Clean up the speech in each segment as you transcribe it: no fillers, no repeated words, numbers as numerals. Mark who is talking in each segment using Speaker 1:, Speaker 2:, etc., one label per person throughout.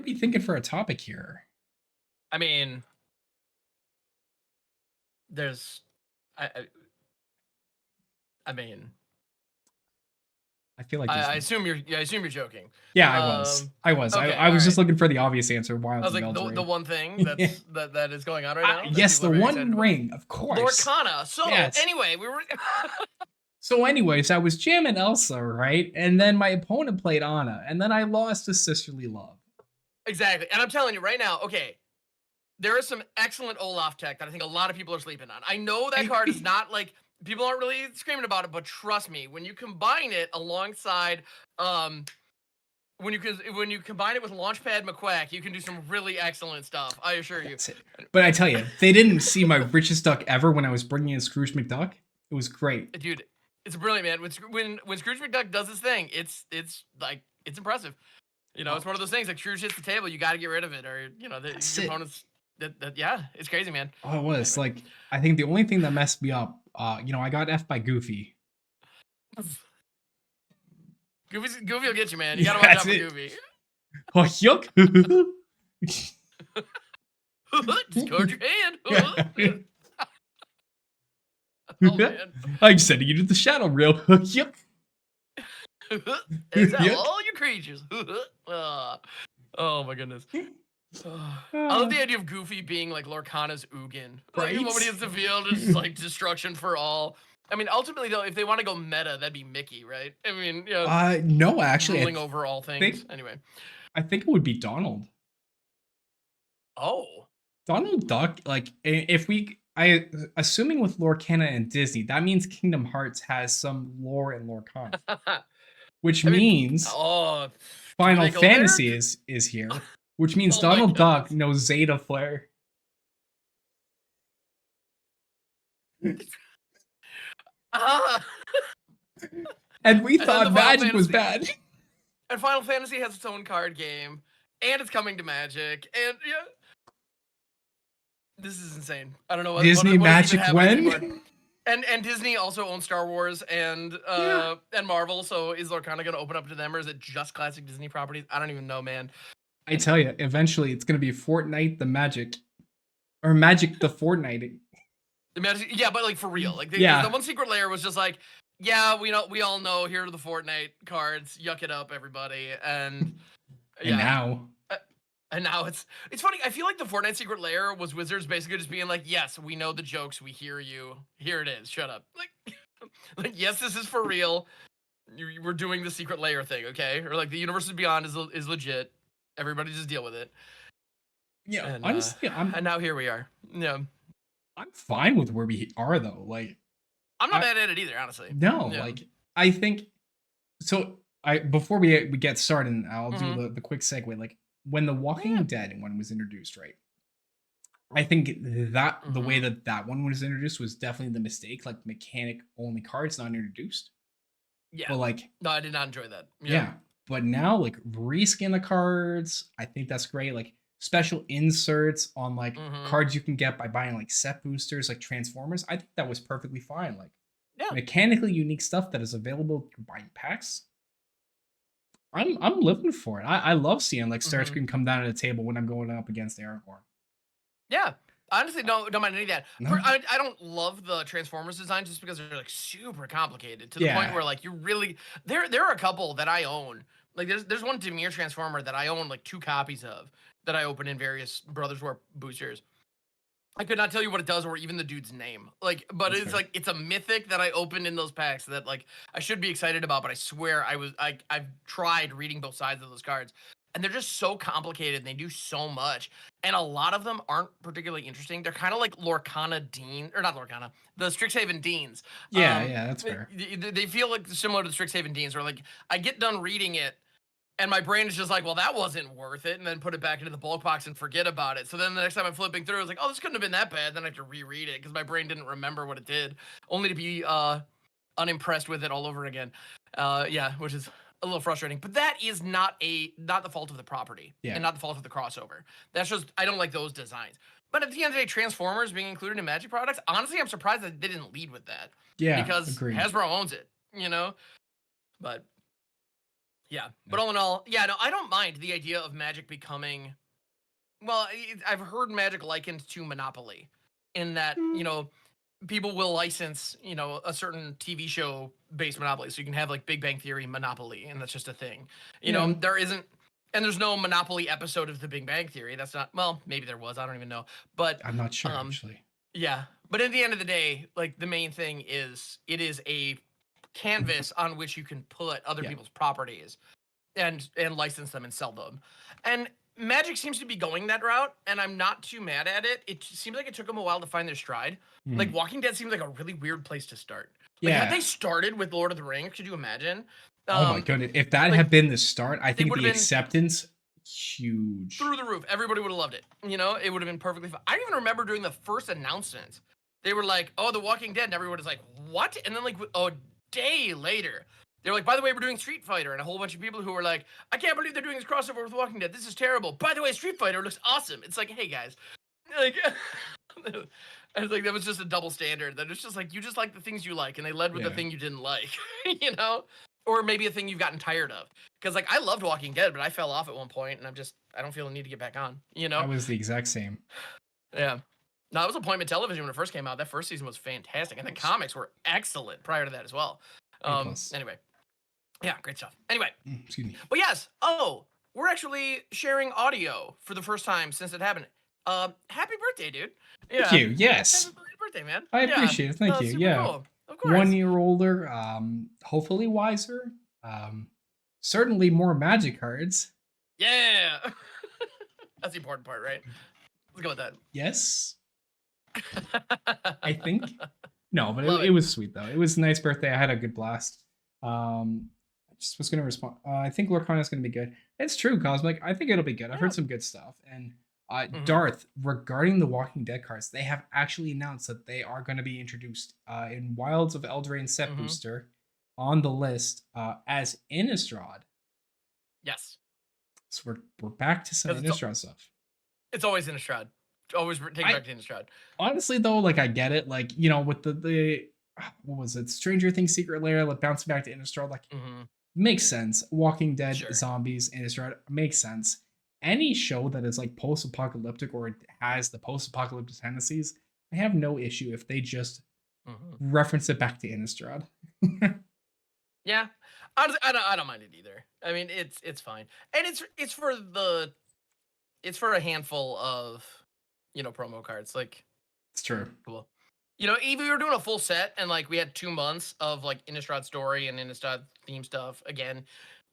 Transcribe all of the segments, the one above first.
Speaker 1: we thinking for a topic here?
Speaker 2: I mean, there's, I mean,
Speaker 1: I feel like
Speaker 2: I assume you're joking.
Speaker 1: Yeah, I was.
Speaker 2: Okay,
Speaker 1: I was just
Speaker 2: right.
Speaker 1: looking for the obvious answer.
Speaker 2: I
Speaker 1: Wilds
Speaker 2: was
Speaker 1: of
Speaker 2: like
Speaker 1: Eldraine.
Speaker 2: the one thing that's that is going on right now.
Speaker 1: Yes, the One Ring, of course.
Speaker 2: Lorcana. So
Speaker 1: yes.
Speaker 2: anyway, we were.
Speaker 1: So, anyways, I was jamming Elsa, right, and then my opponent played Anna, and then I lost to Sisterly Love.
Speaker 2: Exactly, and I'm telling you right now. Okay, there is some excellent Olaf tech that I think a lot of people are sleeping on. I know that card is not like people aren't really screaming about it, but trust me, when you combine it alongside when you combine it with Launchpad McQuack, you can do some really excellent stuff. I assure you.
Speaker 1: But I tell you, they didn't see my richest duck ever when I was bringing in Scrooge McDuck. It was great,
Speaker 2: dude. It's brilliant, man. When Scrooge McDuck does his thing, it's like it's impressive. You know, it's one of those things like Scrooge hits the table, you got to get rid of it, or you know, your opponent's. Yeah, it's crazy, man.
Speaker 1: Oh, it was anyway. Like I think the only thing that messed me up, you know, I got F by Goofy.
Speaker 2: Goofy will get you, man. You gotta watch out for Goofy.
Speaker 1: Oh, yuck!
Speaker 2: Just guard your hand. Oh, man.
Speaker 1: I'm sending you to the shadow realm. Yuck!
Speaker 2: Is that all your creatures? Oh my goodness. I love the idea of Goofy being like Lorcana's Ugin. Right? Like, nobody has the field, it's like destruction for all. I mean, ultimately though, if they want to go meta, that'd be Mickey, right? I mean, you know,
Speaker 1: no, actually,
Speaker 2: ruling over all things. Anyway,
Speaker 1: I think it would be Donald.
Speaker 2: Oh,
Speaker 1: Donald Duck. Like, if we, assuming with Lorcana and Disney, that means Kingdom Hearts has some lore in Lorcana, which means Final Fantasy is here. Which means Donald Duck knows Zeta Flare. And we thought Magic was bad.
Speaker 2: And Final Fantasy has its own card game, and it's coming to Magic, and yeah, this is insane. I don't know what
Speaker 1: Disney Magic when.
Speaker 2: And Disney also owns Star Wars and Marvel, so is Lorcana gonna open up to them, or is it just classic Disney properties? I don't even know, man.
Speaker 1: I tell you, eventually it's gonna be Fortnite the Magic, or Magic the Fortnite.
Speaker 2: The Magic, yeah, but like for real, like the one secret layer was just like, yeah, we all know here are the Fortnite cards, yuck it up, everybody, and
Speaker 1: now
Speaker 2: it's funny. I feel like the Fortnite secret layer was Wizards basically just being like, yes, we know the jokes, we hear you, here it is, shut up, like yes, this is for real. We're doing the secret layer thing, okay, or like the Universes Beyond is legit. Everybody just deal with it.
Speaker 1: Yeah,
Speaker 2: and,
Speaker 1: honestly,
Speaker 2: and now here we are. Yeah,
Speaker 1: I'm fine with where we are though. Like,
Speaker 2: I'm not bad at it either, honestly.
Speaker 1: No, like I think so. Before we get started, and I'll do the quick segue. Like when The Walking Dead one was introduced, right? I think that the way that one was introduced was definitely the mistake. Like mechanic only cards not introduced.
Speaker 2: Yeah,
Speaker 1: but like
Speaker 2: no, I did not enjoy that.
Speaker 1: Yeah. But now, like, reskin the cards, I think that's great. Like, special inserts on, like, cards you can get by buying, like, set boosters, like Transformers. I think that was perfectly fine. Like, mechanically unique stuff that is available through buying packs. I'm living for it. I love seeing, like, Starscream come down to the table when I'm going up against Aragorn.
Speaker 2: Yeah. Honestly, don't mind any of that. No. I don't love the Transformers design just because they're, like, super complicated to the point where, like, you really... There are a couple that I own. Like, there's one Dimir Transformer that I own, like, 2 copies of that I open in various Brothers War boosters. I could not tell you what it does or even the dude's name. Like, but it's like, it's a mythic that I opened in those packs that, like, I should be excited about, but I swear I've tried reading both sides of those cards. And they're just so complicated, and they do so much. And a lot of them aren't particularly interesting. They're kind of like Lorcana Dean, or not Lorcana, the Strixhaven Deans.
Speaker 1: Yeah, that's fair.
Speaker 2: They feel like similar to the Strixhaven Deans, where like I get done reading it, and my brain is just like, well, that wasn't worth it, and then put it back into the bulk box and forget about it. So then the next time I'm flipping through, I was like, oh, this couldn't have been that bad. Then I have to reread it because my brain didn't remember what it did, only to be unimpressed with it all over again. Yeah, which is a little frustrating, but that is not the fault of the property and not the fault of the crossover. That's just, I don't like those designs. But at the end of the day, Transformers being included in Magic products, honestly, I'm surprised that they didn't lead with that.
Speaker 1: Yeah,
Speaker 2: because
Speaker 1: agreed.
Speaker 2: Hasbro owns it, you know? But Yeah, but all in all, yeah, no, I don't mind the idea of Magic becoming. Well, I've heard Magic likened to Monopoly, in that people will license a certain TV show based Monopoly, so you can have like Big Bang Theory Monopoly, and that's just a thing. There isn't, and there's no Monopoly episode of the Big Bang Theory. That's not. Well, maybe there was. I don't even know. But
Speaker 1: I'm not sure actually.
Speaker 2: Yeah, but at the end of the day, like the main thing is it is a canvas on which you can put other people's properties and license them and sell them. And Magic seems to be going that route, and I'm not too mad at it. It seems like it took them a while to find their stride. Like Walking Dead seems like a really weird place to start. Like, had they started with Lord of the Rings, could you imagine?
Speaker 1: Oh my goodness. If that had been the start, I think the acceptance huge.
Speaker 2: Through the roof. Everybody would have loved it. It would have been perfectly fine. I even remember during the first announcement, they were like, oh, The Walking Dead, and everyone was like, what? And then like a day later, they were like, by the way, we're doing Street Fighter, and a whole bunch of people who were like, I can't believe they're doing this crossover with Walking Dead. This is terrible. By the way, Street Fighter looks awesome. It's like, hey guys, like, I was like, that was just a double standard. That it's just like, you just like the things you like, and they led with the thing you didn't like, or maybe a thing you've gotten tired of. Because like, I loved Walking Dead, but I fell off at one point, and I don't feel the need to get back on.
Speaker 1: I was the exact same.
Speaker 2: Yeah. No, it was appointment television when it first came out. That first season was fantastic, and the comics were excellent prior to that as well. Anyway, yeah, great stuff. Anyway,
Speaker 1: excuse me.
Speaker 2: But yes, we're actually sharing audio for the first time since it happened. Happy birthday, dude! Yeah.
Speaker 1: Thank you. Yes.
Speaker 2: Happy birthday, man.
Speaker 1: I appreciate it. Thank you.
Speaker 2: Yeah. Cool. Of course.
Speaker 1: 1 year older. Hopefully wiser. Certainly more Magic cards.
Speaker 2: Yeah. That's the important part, right? Let's go with that.
Speaker 1: Yes. I think. No, but it was sweet though. It was a nice birthday. I had a good blast. I just was gonna respond. I think Lorcana is gonna be good. It's true, Cosmic. I think it'll be good. I've heard some good stuff. And Darth, regarding the Walking Dead cards, they have actually announced that they are going to be introduced in Wilds of Eldraine set booster on the list as Innistrad.
Speaker 2: Yes.
Speaker 1: So we're back to some Innistrad stuff.
Speaker 2: It's always Innistrad. Always take back to Innistrad.
Speaker 1: Honestly, though, like I get it. Like with the what was it? Stranger Things Secret Lair, like bouncing back to Innistrad, like makes sense. Walking Dead, zombies, Innistrad makes sense. Any show that is like post-apocalyptic or has the post-apocalyptic tendencies, I have no issue if they just reference it back to Innistrad.
Speaker 2: Yeah, honestly, I don't mind it either. I mean, it's fine, and it's for a handful of promo cards. Like,
Speaker 1: it's true.
Speaker 2: Cool. If we were doing a full set and like we had 2 months of like Innistrad story and Innistrad theme stuff again,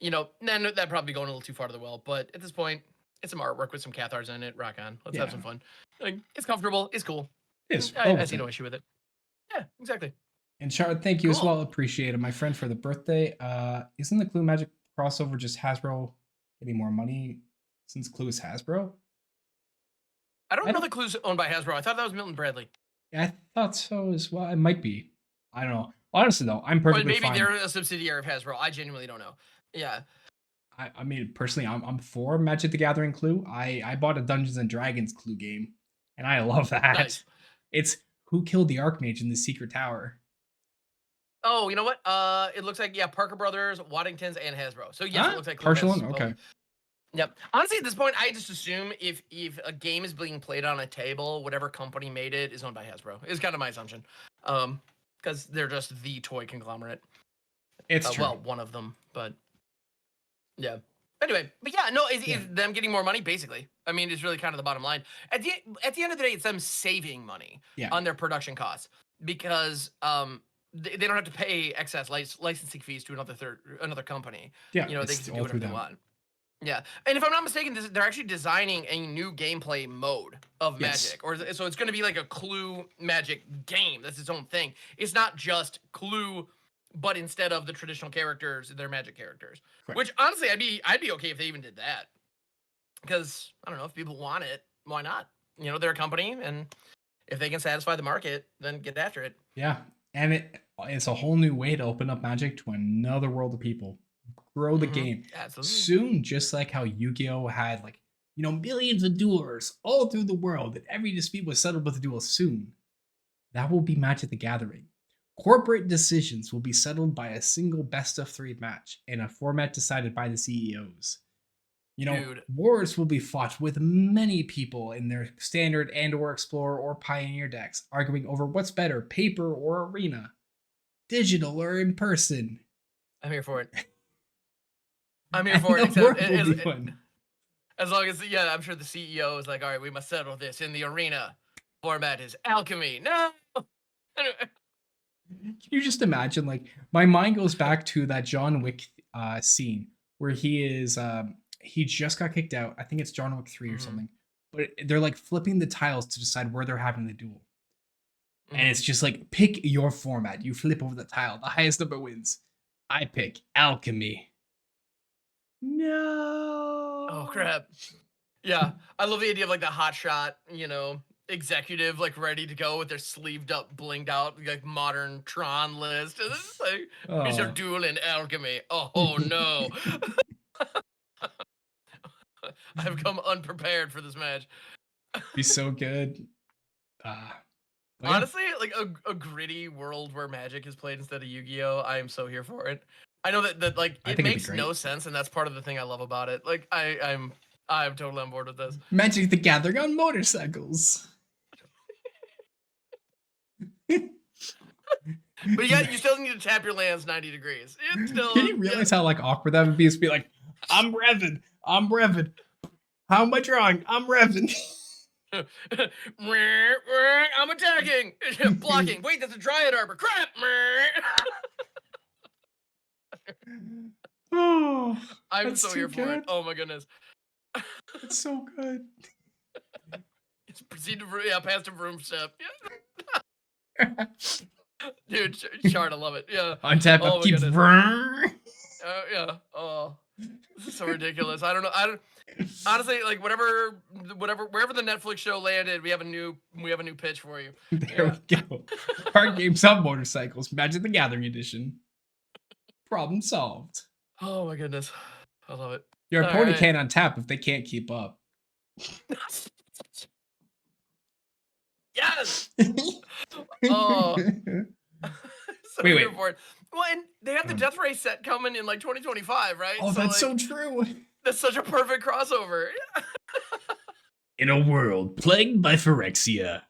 Speaker 2: then that'd probably be going a little too far to the well. But at this point, it's some artwork with some Cathars in it. Rock on. Let's have some fun. Like, it's comfortable. It's cool.
Speaker 1: It is.
Speaker 2: I see no issue with it. Yeah, exactly.
Speaker 1: And Char, thank you as well. Appreciate it, my friend, for the birthday. Isn't the Clue Magic crossover just Hasbro getting more money since Clue is Hasbro?
Speaker 2: I don't know the Clue's owned by Hasbro. I thought that was Milton Bradley.
Speaker 1: Yeah, I thought so as well. It might be. I don't know. Honestly, though, I'm perfectly fine.
Speaker 2: Maybe they're a subsidiary of Hasbro. I genuinely don't know. Yeah.
Speaker 1: I mean, personally, I'm for Magic the Gathering Clue. I bought a Dungeons and Dragons Clue game, and I love that.
Speaker 2: Nice.
Speaker 1: It's who killed the Archmage in the Secret Tower.
Speaker 2: Oh, you know what? It looks like Parker Brothers, Waddingtons, and Hasbro. So yes, it looks like
Speaker 1: partial one. Okay.
Speaker 2: Yep. Honestly, at this point, I just assume if a game is being played on a table, whatever company made it is owned by Hasbro. Is kind of my assumption, because they're just the toy conglomerate.
Speaker 1: It's true.
Speaker 2: Well, one of them, but yeah. Anyway, but yeah, no, it's them getting more money, basically. I mean, it's really kind of the bottom line. At the end of the day, it's them saving money on their production costs because they don't have to pay excess licensing fees to another company.
Speaker 1: Yeah,
Speaker 2: they can do whatever they want. Yeah, and if I'm not mistaken, they're actually designing a new gameplay mode of Magic, so it's going to be like a Clue Magic game. That's its own thing. It's not just Clue, but instead of the traditional characters, they're Magic characters. Correct. Which honestly, I'd be okay if they even did that, because I don't know, if people want it, why not? They're a company, and if they can satisfy the market, then get after it.
Speaker 1: Yeah, and it's a whole new way to open up Magic to another world of people. Grow the game.
Speaker 2: Absolutely.
Speaker 1: Soon, just like how Yu-Gi-Oh had millions of duelers all through the world, and every dispute was settled with a duel soon. That will be Magic the Gathering. Corporate decisions will be settled by a single best-of-3 match in a format decided by the CEOs. You know,
Speaker 2: Dude.
Speaker 1: wars will be fought with many people in their standard and/or explorer or pioneer decks, arguing over what's better, paper or arena, digital or in person.
Speaker 2: I'm here for it. I'm here
Speaker 1: And
Speaker 2: for it.
Speaker 1: the work
Speaker 2: Except
Speaker 1: will be fun.
Speaker 2: as long as, yeah, I'm sure the CEO is like, all right, we must settle this in the arena. Format is alchemy. No.
Speaker 1: Can you just imagine? Like, my mind goes back to that John Wick scene where he just got kicked out. I think it's John Wick 3 or something. But they're like flipping the tiles to decide where they're having the duel. And it's just like, pick your format. You flip over the tile. The highest number wins. I pick alchemy. No.
Speaker 2: Oh crap. Yeah, I love the idea of like the hotshot, executive like ready to go with their sleeved up, blinged out like modern Tron list. And this is like, here's your duel in alchemy. Oh no. I've come unprepared for this match.
Speaker 1: Be so good.
Speaker 2: Honestly, like a gritty world where Magic is played instead of Yu-Gi-Oh! I am so here for it. I know that like it makes no sense, and that's part of the thing I love about it. Like I'm totally on board with this.
Speaker 1: Magic the Gathering on motorcycles.
Speaker 2: But yeah, you still need to tap your lands 90 degrees.
Speaker 1: Can you realize how like awkward that would be? To be like, I'm revving. How am I drawing? I'm revving.
Speaker 2: I'm attacking. Blocking. Wait, that's a Dryad Arbor. Crap.
Speaker 1: Oh,
Speaker 2: I'm so here for it. Oh my goodness.
Speaker 1: It's so good.
Speaker 2: Proceed to pass the broom step. Dude, Shard, I love it. Yeah.
Speaker 1: Untap, upkeep.
Speaker 2: Yeah. Oh, this is so ridiculous. I don't know. Honestly, like wherever the Netflix show landed, we have a new pitch for you.
Speaker 1: There we go. Card games on motorcycles. Magic the Gathering edition. Problem solved.
Speaker 2: Oh my goodness, I love it.
Speaker 1: Your opponent can't untap if they can't keep up.
Speaker 2: Yes. Oh. So wait. Well, and they have the Death Ray set coming in like 2025, right?
Speaker 1: Oh, that's so true.
Speaker 2: That's such a perfect crossover.
Speaker 1: In a world plagued by phyrexia,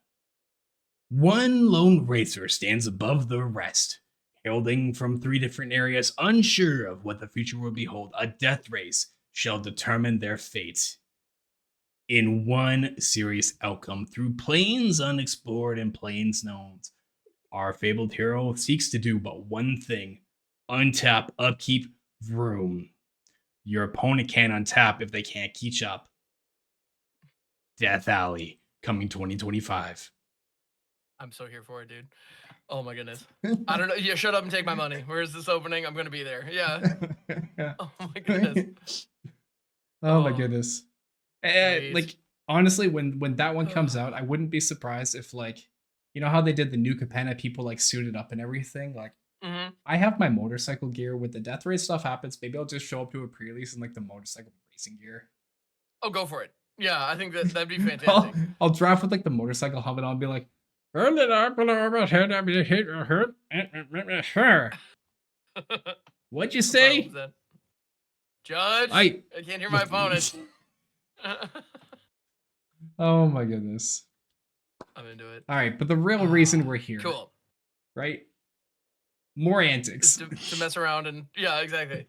Speaker 1: one lone racer stands above the rest, heralding from 3 different areas, unsure of what the future will behold. A death race shall determine their fate. In one serious outcome, through planes unexplored and planes known, our fabled hero seeks to do but one thing: untap, upkeep, vroom. Your opponent can't untap if they can't keep up. Death Alley, coming 2025.
Speaker 2: I'm so here for it, dude. Oh my goodness. I don't know. Yeah, shut up and take my money. Where is this opening? I'm going to be there. Yeah. Oh my goodness.
Speaker 1: Oh my goodness. Like, honestly, when that one comes out, I wouldn't be surprised if, like, you know how they did the new Capenna, people like suited up and everything? Like, I have my motorcycle gear. With the Death Race stuff happens, maybe I'll just show up to a pre-release in like the motorcycle racing gear.
Speaker 2: Oh, go for it. Yeah, I think that'd be fantastic.
Speaker 1: I'll draft with like the motorcycle helmet on and be like, what'd you say?
Speaker 2: Judge, I can't hear my opponent.
Speaker 1: Oh my goodness.
Speaker 2: I'm into it.
Speaker 1: All right, but the real reason we're here.
Speaker 2: Cool.
Speaker 1: Right? More antics.
Speaker 2: To mess around and, yeah, exactly.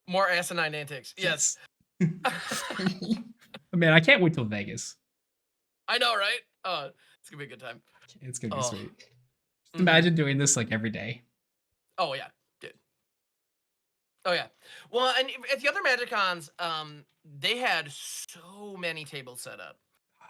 Speaker 2: More asinine antics. Yes.
Speaker 1: Man, I can't wait till Vegas.
Speaker 2: I know, right? It's gonna be a good time.
Speaker 1: It's gonna be sweet. Just imagine doing this like every day.
Speaker 2: Oh yeah, dude. Oh yeah. Well, and at the other MagicCons, they had so many tables set up.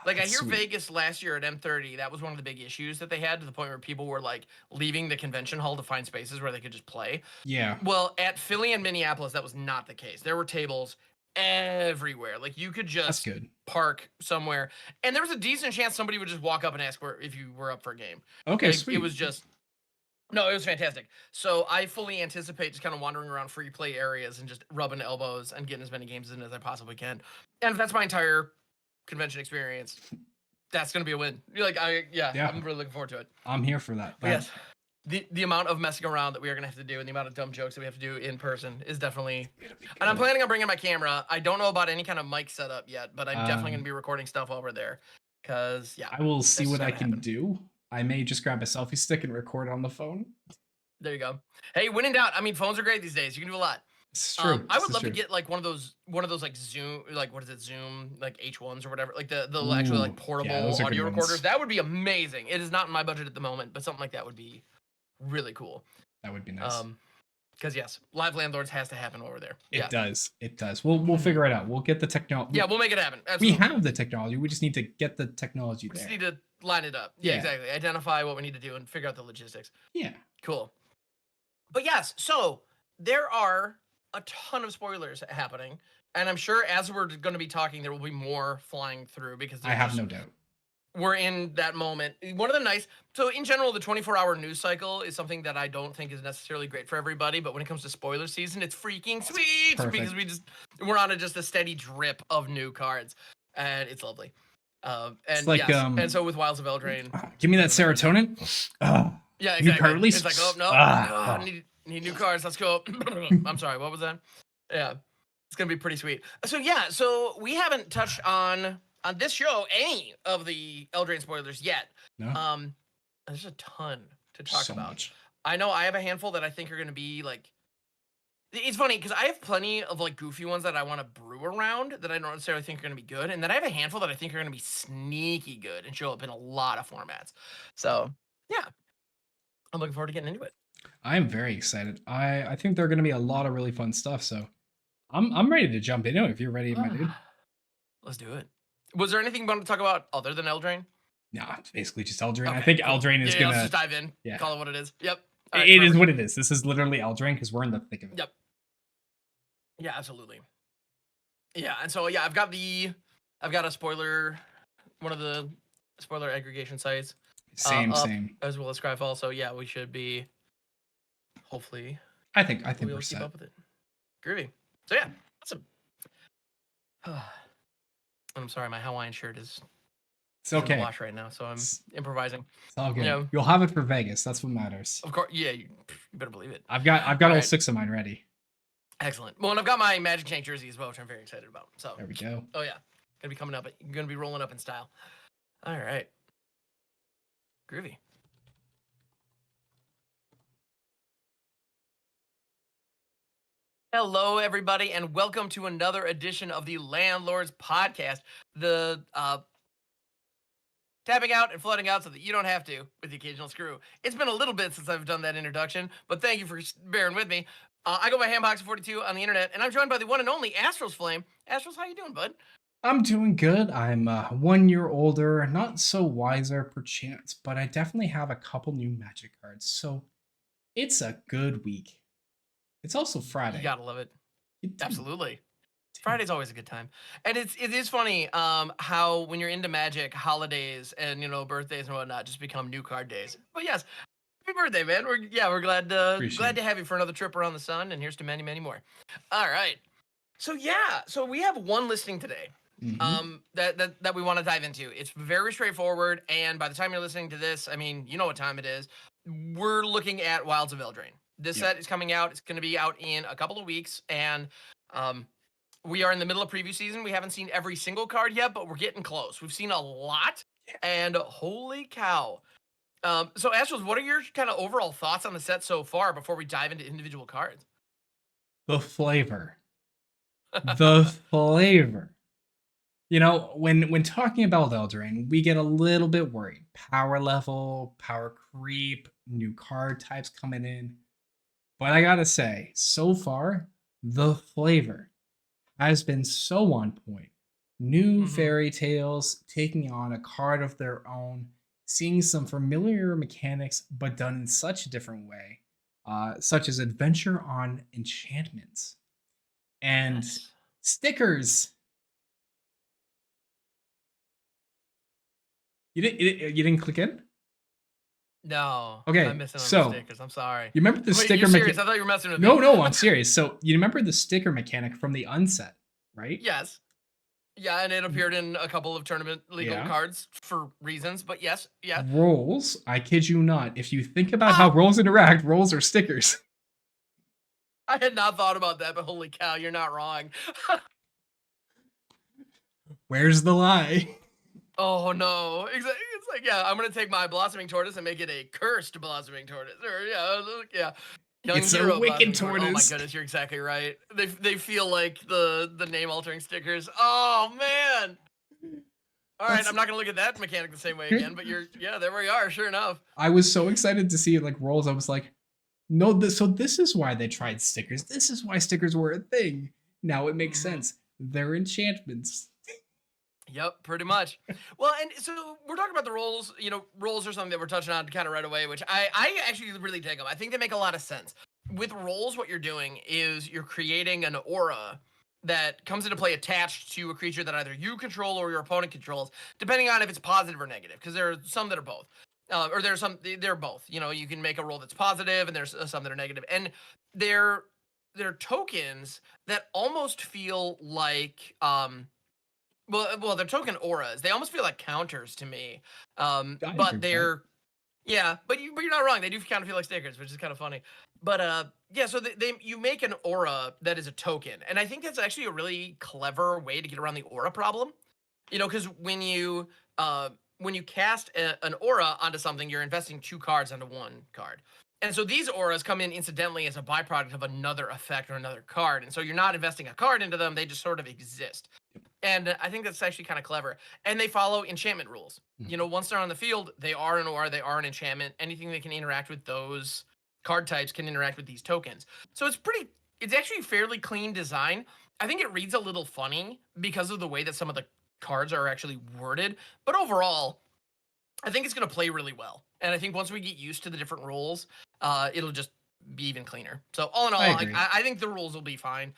Speaker 2: Like, I hear sweet. Vegas last year at M30, that was one of the big issues that they had, to the point where people were like leaving the convention hall to find spaces where they could just play.
Speaker 1: Yeah.
Speaker 2: Well, at Philly and Minneapolis, that was not the case. There were tables everywhere. Like, you could just park somewhere, and there was a decent chance somebody would just walk up and ask if you were up for a game.
Speaker 1: Okay,
Speaker 2: like,
Speaker 1: sweet.
Speaker 2: It was just, no, it was fantastic. So I fully anticipate just kind of wandering around free play areas and just rubbing elbows and getting as many games in as I possibly can. And if that's my entire convention experience, that's gonna be a win. I'm really looking forward to it.
Speaker 1: I'm here for that.
Speaker 2: Yes. the amount of messing around that we are gonna have to do and the amount of dumb jokes that we have to do in person is definitely. And I'm planning on bringing my camera. I don't know about any kind of mic setup yet, but I'm definitely gonna be recording stuff over there. Cause yeah,
Speaker 1: I will see what I can do. I may just grab a selfie stick and record on the phone.
Speaker 2: There you go. Hey, when in doubt, I mean, phones are great these days. You can do a lot.
Speaker 1: It's true.
Speaker 2: I would love to get like one of those like Zoom, like what is it, Zoom, like H1s or whatever, like the actually like portable audio recorders. That would be amazing. It is not in my budget at the moment, but something like that would be really cool.
Speaker 1: That would be nice.
Speaker 2: Because yes, Live Landlords has to happen over there.
Speaker 1: It does. It does. We'll figure it out. We'll get the technology.
Speaker 2: Yeah, we'll make it happen. Absolutely.
Speaker 1: We have the technology. We just need to get the technology there.
Speaker 2: We just need to line it up. Yeah, exactly. Identify what we need to do and figure out the logistics.
Speaker 1: Yeah.
Speaker 2: Cool. But yes, so there are a ton of spoilers happening, and I'm sure as we're going to be talking, there will be more flying through because
Speaker 1: I have no doubt.
Speaker 2: We're in that moment. One of the so in general, the 24-hour news cycle is something that I don't think is necessarily great for everybody, but when it comes to spoiler season, it's freaking sweet because we're on just a steady drip of new cards, and it's lovely. And it's like, and so with Wilds of Eldraine,
Speaker 1: give me that serotonin.
Speaker 2: Yeah, exactly. New card release. It's like, oh no, need new cards. Let's go. I'm sorry, what was that? Yeah, it's gonna be pretty sweet. So yeah, so we haven't touched on this show any of the Eldraine spoilers yet. No. There's a ton to talk about. Much. I know I have a handful that I think are gonna be like. It's funny because I have plenty of like goofy ones that I want to brew around that I don't necessarily think are going to be good, and then I have a handful that I think are going to be sneaky good and show up in a lot of formats. So yeah, I'm looking forward to getting into it.
Speaker 1: I am very excited. I think there are going to be a lot of really fun stuff. So I'm ready to jump into it if you're ready, my dude.
Speaker 2: Let's do it. Was there anything you wanted to talk about other than Eldraine?
Speaker 1: No, it's basically just Eldraine. Okay, I think Eldraine is gonna.
Speaker 2: Let's just dive in. Yeah. Call it what it is. Yep.
Speaker 1: Right, it is what it is. This is literally Eldraine because we're in the thick of it.
Speaker 2: Yep. Yeah, absolutely. Yeah, and so yeah, I've got a spoiler, one of the spoiler aggregation sites.
Speaker 1: Same.
Speaker 2: As well as Scryfall. So yeah, we should be hopefully.
Speaker 1: I think
Speaker 2: we'll keep up with it. Groovy. So yeah, awesome. I'm sorry, my Hawaiian shirt is.
Speaker 1: It's okay.
Speaker 2: Wash right now, so I'm improvising.
Speaker 1: It's all good. You know, you'll have it for Vegas. That's what matters.
Speaker 2: Of course, yeah. You better believe it.
Speaker 1: I've got all 6 of mine ready.
Speaker 2: Excellent. Well, and I've got my Magic Tank jersey as well, which I'm very excited about. So
Speaker 1: there we go.
Speaker 2: Oh yeah, gonna be coming up. Gonna be rolling up in style. All right. Groovy. Hello, everybody, and welcome to another edition of the Landlords Podcast. The tapping out and flooding out so that you don't have to with the occasional screw. It's been a little bit since I've done that introduction, but thank you for bearing with me. I go by Hamhocks42 on the internet, and I'm joined by the one and only Astralsflame. Astrals, how you doing, bud?
Speaker 1: I'm doing good. I'm 1 year older, not so wiser perchance, but I definitely have a couple new Magic cards, so it's a good week. It's also Friday.
Speaker 2: You gotta love it. Absolutely. Friday's always a good time. And it is funny how when you're into Magic, holidays and birthdays and whatnot just become new card days. But yes, happy birthday, man. We're glad to have you for another trip around the sun, and here's to many, many more. All right. So yeah, so we have one listing today. That we want to dive into. It's very straightforward, and by the time you're listening to this, I mean, you know what time it is. We're looking at Wilds of Eldraine. This set is coming out. It's going to be out in a couple of weeks, and we are in the middle of preview season. We haven't seen every single card yet, but we're getting close. We've seen a lot, and holy cow. So Astros, what are your kind of overall thoughts on the set so far before we dive into individual cards?
Speaker 1: The flavor. The flavor. When talking about Eldraine, we get a little bit worried. Power level, power creep, new card types coming in. But I gotta say, so far, the flavor has been so on point. New fairy tales taking on a card of their own, seeing some familiar mechanics, but done in such a different way, such as adventure on enchantments and stickers. You didn't click in?
Speaker 2: No.
Speaker 1: Okay.
Speaker 2: I'm missing on the stickers. I'm sorry.
Speaker 1: You remember the sticker
Speaker 2: mechanic? I thought you were messing with me.
Speaker 1: No, I'm serious. So you remember the sticker mechanic from the unset, right?
Speaker 2: Yes. Yeah, and it appeared in a couple of tournament legal
Speaker 1: Yeah.
Speaker 2: cards for reasons, but yes, yeah.
Speaker 1: Rolls, I kid you not. If you think about how
Speaker 2: Ah!
Speaker 1: rolls interact, rolls are stickers.
Speaker 2: I had not thought about that, but holy cow, you're not wrong.
Speaker 1: Where's the lie?
Speaker 2: Oh no. Exactly. It's like, yeah, I'm gonna take my blossoming tortoise and make it a cursed blossoming tortoise. Or yeah. Young
Speaker 1: It's a
Speaker 2: hero
Speaker 1: wicked
Speaker 2: blossoming tortoise. Oh my
Speaker 1: tortoise.
Speaker 2: goodness, you're exactly right. They feel like the name altering stickers. Oh man. All right, I'm not gonna look at that mechanic the same way again, but yeah, there we are, sure enough.
Speaker 1: I was so excited to see like rolls. I was like, no, so this is why they tried stickers. This is why stickers were a thing. Now it makes sense. They're enchantments.
Speaker 2: Yep, pretty much. Well, and so we're talking about the roles. Roles are something that we're touching on kind of right away, which I actually really dig them. I think they make a lot of sense. With roles, what you're doing is you're creating an aura that comes into play attached to a creature that either you control or your opponent controls, depending on if it's positive or negative, because there are some that are both. Or they're both. You can make a role that's positive, and there's some that are negative. And they're tokens that almost feel like well, they're token auras. They almost feel like counters to me. But they're yeah, but you're not wrong. They do kind of feel like stickers, which is kind of funny. But yeah, so you make an aura that is a token, and I think that's actually a really clever way to get around the aura problem. Because when you cast an aura onto something, you're investing 2 cards onto 1 card. And so these auras come in incidentally as a byproduct of another effect or another card. And so you're not investing a card into them, they just sort of exist. And I think that's actually kind of clever. And they follow enchantment rules. Once they're on the field, they are an aura, they are an enchantment. Anything that can interact with those card types can interact with these tokens. So it's actually fairly clean design. I think it reads a little funny because of the way that some of the cards are actually worded. But overall, I think it's going to play really well. And I think once we get used to the different rules, it'll just be even cleaner. So all in all, I think the rules will be fine.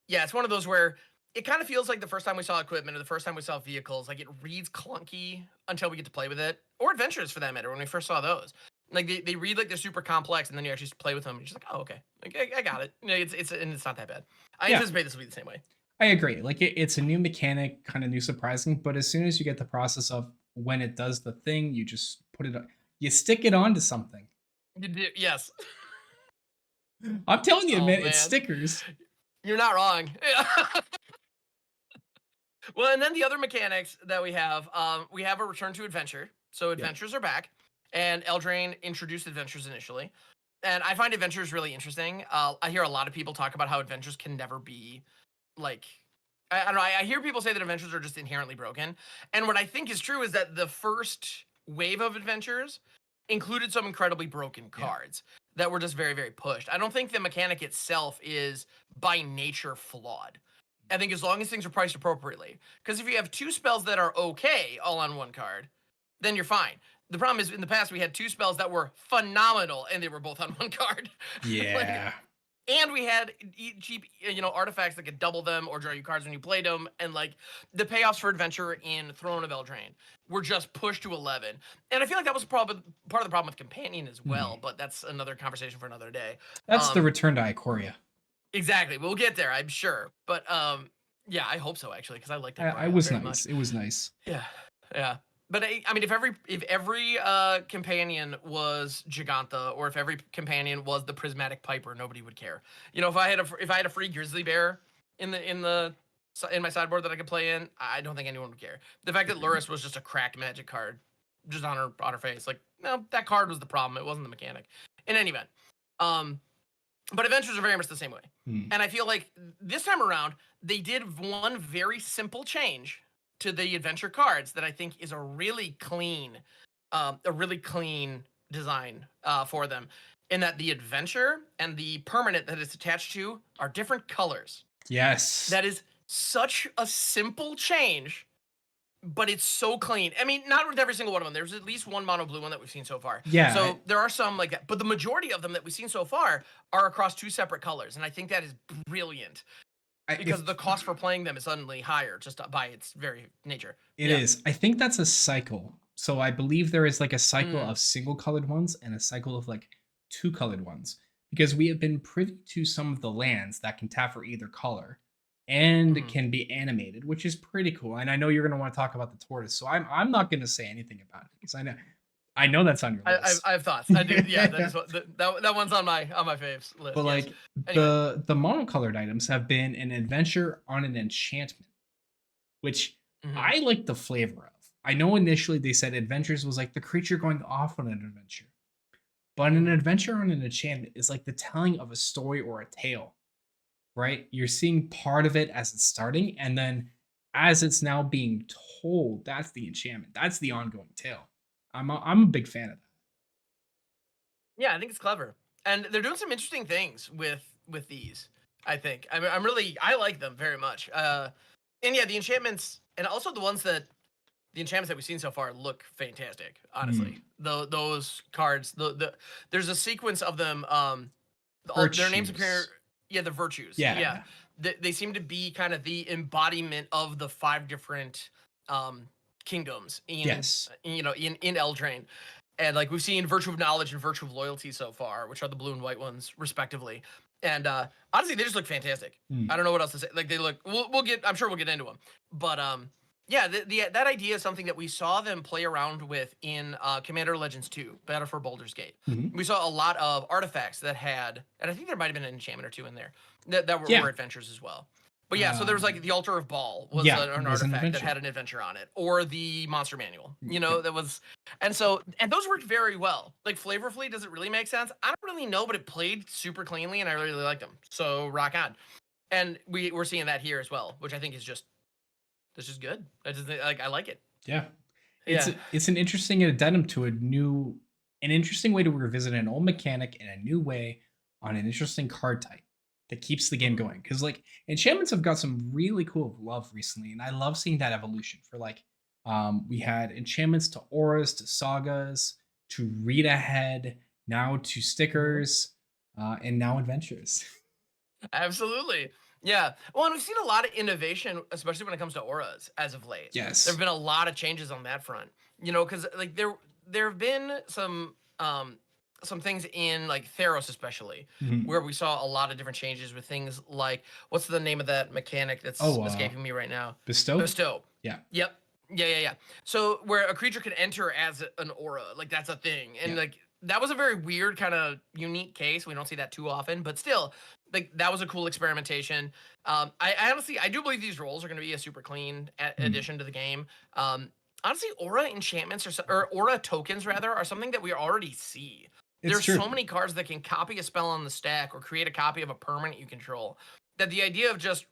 Speaker 2: Yeah, it's one of those where it kind of feels like the first time we saw equipment or the first time we saw vehicles, like it reads clunky until we get to play with it, or adventures for that matter. When we first saw those, like they read like they're super complex, and then you actually play with them, and you're just like, oh, okay, like, I got it. It's not that bad. I anticipate this will be the same way.
Speaker 1: I agree. Like it's a new mechanic, kind of new, surprising. But as soon as you get the process of when it does the thing, you just put it, you stick it onto something.
Speaker 2: You do, yes.
Speaker 1: I'm telling you, man, it's stickers.
Speaker 2: You're not wrong. Well, and then the other mechanics that we have a return to adventure. So adventures are back, and Eldraine introduced adventures initially. And I find adventures really interesting. I hear a lot of people talk about how adventures can never be like, I don't know. I hear people say that adventures are just inherently broken. And what I think is true is that the first wave of adventures included some incredibly broken cards that were just very, very pushed. I don't think the mechanic itself is by nature flawed. I think as long as things are priced appropriately. Because if you have 2 spells that are okay all on 1 card, then you're fine. The problem is in the past we had 2 spells that were phenomenal and they were both on 1 card.
Speaker 1: Yeah.
Speaker 2: And we had cheap, artifacts that could double them or draw you cards when you played them. And like the payoffs for adventure in Throne of Eldraine were just pushed to 11. And I feel like that was probably part of the problem with Companion as well. But that's another conversation for another day.
Speaker 1: That's the return to Ikoria.
Speaker 2: Exactly. We'll get there, I'm sure. But yeah, I hope so actually, because I liked it.
Speaker 1: It was nice. Much. It was nice.
Speaker 2: Yeah. But I mean, if every companion was Giganta, or if every companion was the Prismatic Piper, nobody would care. If I had a free Grizzly Bear in my sideboard that I could play in, I don't think anyone would care. The fact that Luris was just a cracked Magic card, just on her face, like, no, that card was the problem. It wasn't the mechanic. In any event, but adventures are very much the same way. And I feel like this time around they did one very simple change to the adventure cards that I think is a really clean design for them, in that the adventure and the permanent that it's attached to are different colors.
Speaker 1: Yes.
Speaker 2: That is such a simple change, but it's so clean. I mean, not with every single one of them. There's at least one mono blue one that we've seen so far.
Speaker 1: Yeah.
Speaker 2: So there are some like that, but the majority of them that we've seen so far are across 2 separate colors, and I think that is brilliant. Because the cost for playing them is suddenly higher just by its very nature.
Speaker 1: It is. I think that's a cycle. So I believe there is like a cycle of single colored ones and a cycle of like 2 colored ones. Because we have been privy to some of the lands that can tap for either color. and can be animated, which is pretty cool. And I know you're gonna want to talk about the tortoise, so I'm not gonna say anything about it because I know that's on your list.
Speaker 2: I have thoughts. I do. Yeah, that is what that one's on my faves list.
Speaker 1: But
Speaker 2: Yes.
Speaker 1: like
Speaker 2: Anyway.
Speaker 1: the monocolored items have been an adventure on an enchantment, which I like the flavor of. I know initially they said adventures was like the creature going off on an adventure. But an adventure on an enchantment is like the telling of a story or a tale, right? You're seeing part of it as it's starting, and then as it's now being told, that's the enchantment. That's the ongoing tale. I'm a big fan of that.
Speaker 2: Yeah, I think it's clever, and they're doing some interesting things with these. I think I'm really I like them very much. And yeah, the enchantments and also the enchantments that we've seen so far look fantastic. Honestly, those cards, there's a sequence of them. Their names appear. Yeah, the virtues.
Speaker 1: Yeah.
Speaker 2: They seem to be kind of the embodiment of the 5 different kingdoms in in Eldraine. And like we've seen Virtue of Knowledge and Virtue of Loyalty so far, which are the blue and white ones respectively. And honestly, they just look fantastic. I don't know what else to say. Like they look, we'll get. I'm sure we'll get into them. But yeah, that idea is something that we saw them play around with in Commander Legends 2, Battle for Baldur's Gate. We saw a lot of artifacts that had, and I think there might have been an enchantment or 2 in there that were adventures as well. But yeah, so there was like the Altar of Baal was an artifact that had an adventure on it, or the Monster Manual, that was, and those worked very well. Like flavorfully, does it really make sense? I don't really know, but it played super cleanly, and I really liked them. So rock on, and we're seeing that here as well, which I think is just good. I just like I like it.
Speaker 1: Yeah, it's an interesting addendum to an interesting way to revisit an old mechanic in a new way on an interesting card type that keeps the game going. Because like enchantments have got some really cool love recently, and I love seeing that evolution. For like, we had enchantments to auras, to sagas, to read ahead, now to stickers, and now adventures.
Speaker 2: Absolutely. Yeah. Well, and we've seen a lot of innovation, especially when it comes to auras as of late.
Speaker 1: Yes.
Speaker 2: There have been a lot of changes on that front. Because like there have been some things in like Theros especially, where we saw a lot of different changes with things like what's the name of that mechanic that's escaping me right now? Bestow.
Speaker 1: Yeah.
Speaker 2: Yep. Yeah. So where a creature can enter as an aura, like that's a thing. And like that was a very weird kind of unique case. We don't see that too often, but still, like that was a cool experimentation. I honestly do believe these rolls are going to be a super clean addition to the game. Honestly, aura enchantments or aura tokens rather are something that we already see. There's so many cards that can copy a spell on the stack or create a copy of a permanent you control, that the idea of just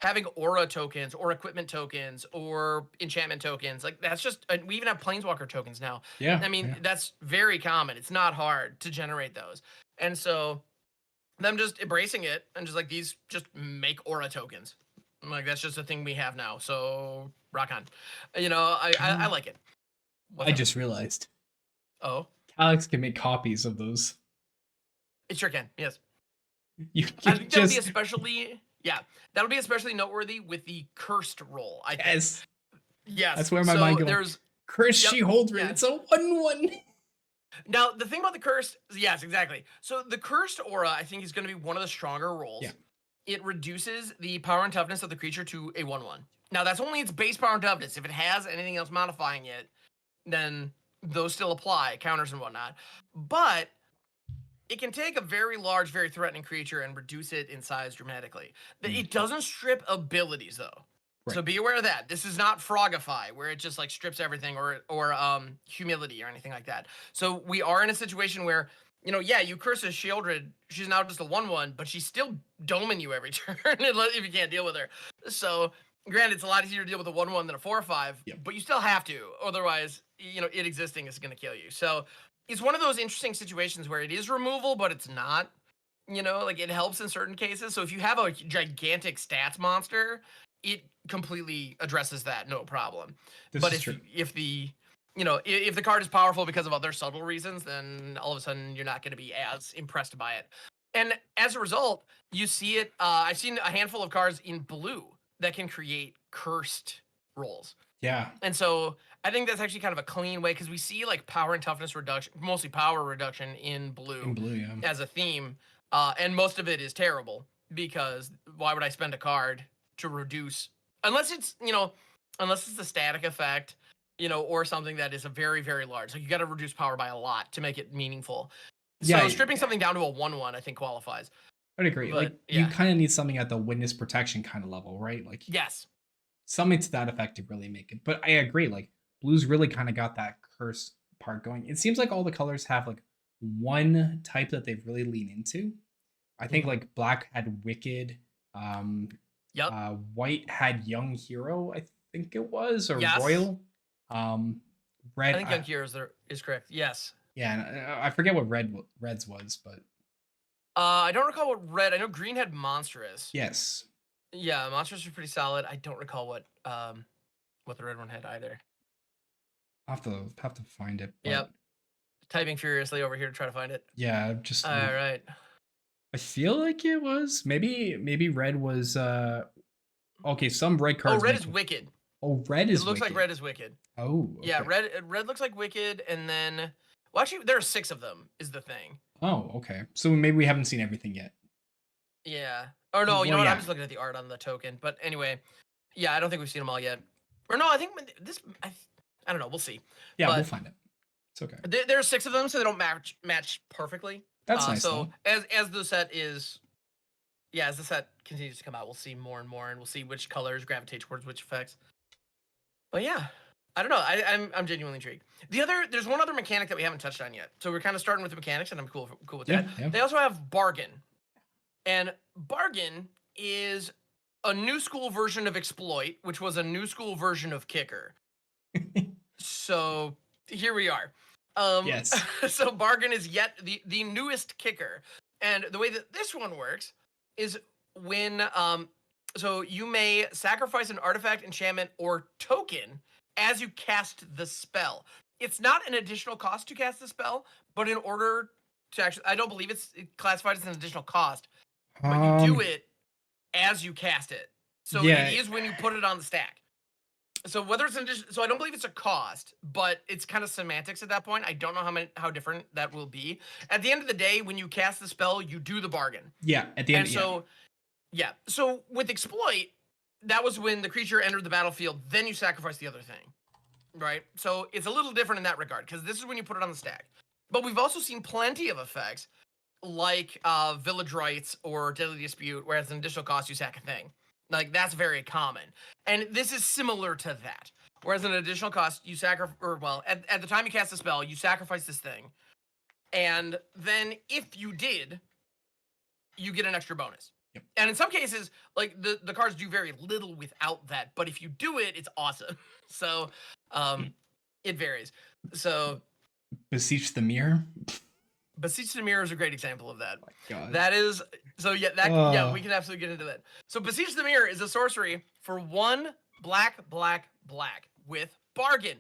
Speaker 2: having aura tokens or equipment tokens or enchantment tokens, like that's just, we even have planeswalker tokens now.
Speaker 1: Yeah.
Speaker 2: I mean, that's very common. It's not hard to generate those. And so them just embracing it and just like these just make aura tokens. Like that's just a thing we have now. So rock on. I like it.
Speaker 1: I just realized.
Speaker 2: Oh.
Speaker 1: Alex can make copies of those.
Speaker 2: It sure can, yes.
Speaker 1: You
Speaker 2: I think that'll be especially noteworthy with the cursed roll. I think. Yes.
Speaker 1: That's where my mind goes.
Speaker 2: There's
Speaker 1: cursed She-Holder. It's a 1/1.
Speaker 2: Now the thing about the cursed, yes, exactly. So the cursed aura, I think, is going to be one of the stronger rolls.
Speaker 1: Yeah.
Speaker 2: It reduces the power and toughness of the creature to a 1/1. Now that's only its base power and toughness. If it has anything else modifying it, then those still apply, counters and whatnot. But it can take a very large, very threatening creature and reduce it in size dramatically. It doesn't strip abilities though. Right. So be aware of that. This is not Frogify, where it just like strips everything, or humility or anything like that. So we are in a situation where, you curse a Sheoldred, she's now just a 1/1, but she's still doming you every turn if you can't deal with her. So granted, it's a lot easier to deal with a 1/1 than a 4/5, but you still have to. Otherwise, it existing is going to kill you. So it's one of those interesting situations where it is removal, but it's not. Like it helps in certain cases. So if you have a gigantic stats monster, it completely addresses that, no problem. But if the card is powerful because of other subtle reasons, then all of a sudden you're not going to be as impressed by it. And as a result, you see it. I've seen a handful of cards in blue that can create cursed rolls.
Speaker 1: Yeah.
Speaker 2: And so I think that's actually kind of a clean way, because we see like power and toughness reduction, mostly power reduction in blue as a theme. And most of it is terrible, because why would I spend a card to reduce, unless it's the static effect, or something that is a very, very large. Like you got to reduce power by a lot to make it meaningful. So stripping something down to a 1/1, I think qualifies.
Speaker 1: I'd agree.
Speaker 2: But,
Speaker 1: like you kind of need something at the witness protection kind of level, right? Like
Speaker 2: yes,
Speaker 1: something to that effect to really make it. But I agree. Like blue's really kind of got that curse part going. It seems like all the colors have like one type that they've really leaned into. I think like black had Wicked. White had Young Hero, I think it was, or Royal. Red.
Speaker 2: I think Young Hero is correct. Yes.
Speaker 1: Yeah, and I forget what Red's was, but
Speaker 2: I don't recall what red. I know green had Monstrous.
Speaker 1: Yes.
Speaker 2: Yeah, Monstrous was pretty solid. I don't recall what the red one had either.
Speaker 1: I'll have to find it.
Speaker 2: But... Yep. Typing furiously over here to try to find it.
Speaker 1: Yeah, just
Speaker 2: all right.
Speaker 1: I feel like it was maybe red was okay, some red cards.
Speaker 2: Oh, red is Wicked.
Speaker 1: Oh, red is
Speaker 2: It looks like red is Wicked.
Speaker 1: Oh. Okay.
Speaker 2: Yeah, red looks like Wicked, and then actually there are 6 of them is the thing.
Speaker 1: Oh, okay. So maybe we haven't seen everything yet.
Speaker 2: Yeah. Or no, you know what? I'm just looking at the art on the token. But anyway, yeah, I don't think we've seen them all yet. Or no, I think this I don't know, we'll see.
Speaker 1: Yeah, we'll find it. It's okay.
Speaker 2: There are 6 of them, so they don't match perfectly.
Speaker 1: That's nice.
Speaker 2: So as the set as the set continues to come out, we'll see more and more, and we'll see which colors gravitate towards which effects. But yeah, I don't know. I'm genuinely intrigued. There's one other mechanic that we haven't touched on yet. So we're kind of starting with the mechanics, and I'm cool with that. Yeah. They also have Bargain, and Bargain is a new school version of Exploit, which was a new school version of Kicker. So here we are.
Speaker 1: Yes.
Speaker 2: So Bargain is yet the newest Kicker, and the way that this one works is when so you may sacrifice an artifact, enchantment, or token as you cast the spell. It's not an additional cost to cast the spell, but in order to actually, I don't believe it's classified as an additional cost, but you do it as you cast it. So it is when you put it on the stack. So whether it's an addition, so I don't believe it's a cost, but it's kind of semantics at that point. I don't know how different that will be. At the end of the day, when you cast the spell, you do the bargain.
Speaker 1: Yeah, at the end.
Speaker 2: And so, so with Exploit, that was when the creature entered the battlefield. Then you sacrifice the other thing, right? So it's a little different in that regard because this is when you put it on the stack. But we've also seen plenty of effects like Village Rites or Deadly Dispute, where it's an additional cost you sack a thing. Like, that's very common. And this is similar to that. Whereas an additional cost, you sacrifice, or well, at the time you cast the spell, you sacrifice this thing. And then if you did, you get an extra bonus.
Speaker 1: Yep.
Speaker 2: And in some cases, like, the cards do very little without that. But if you do it, it's awesome. So, it varies. So...
Speaker 1: Beseech the Mirror?
Speaker 2: Beseech the Mirror is a great example of that.
Speaker 1: Oh my God.
Speaker 2: That is so we can absolutely get into that. So Beseech the Mirror is a sorcery for 1 black with Bargain.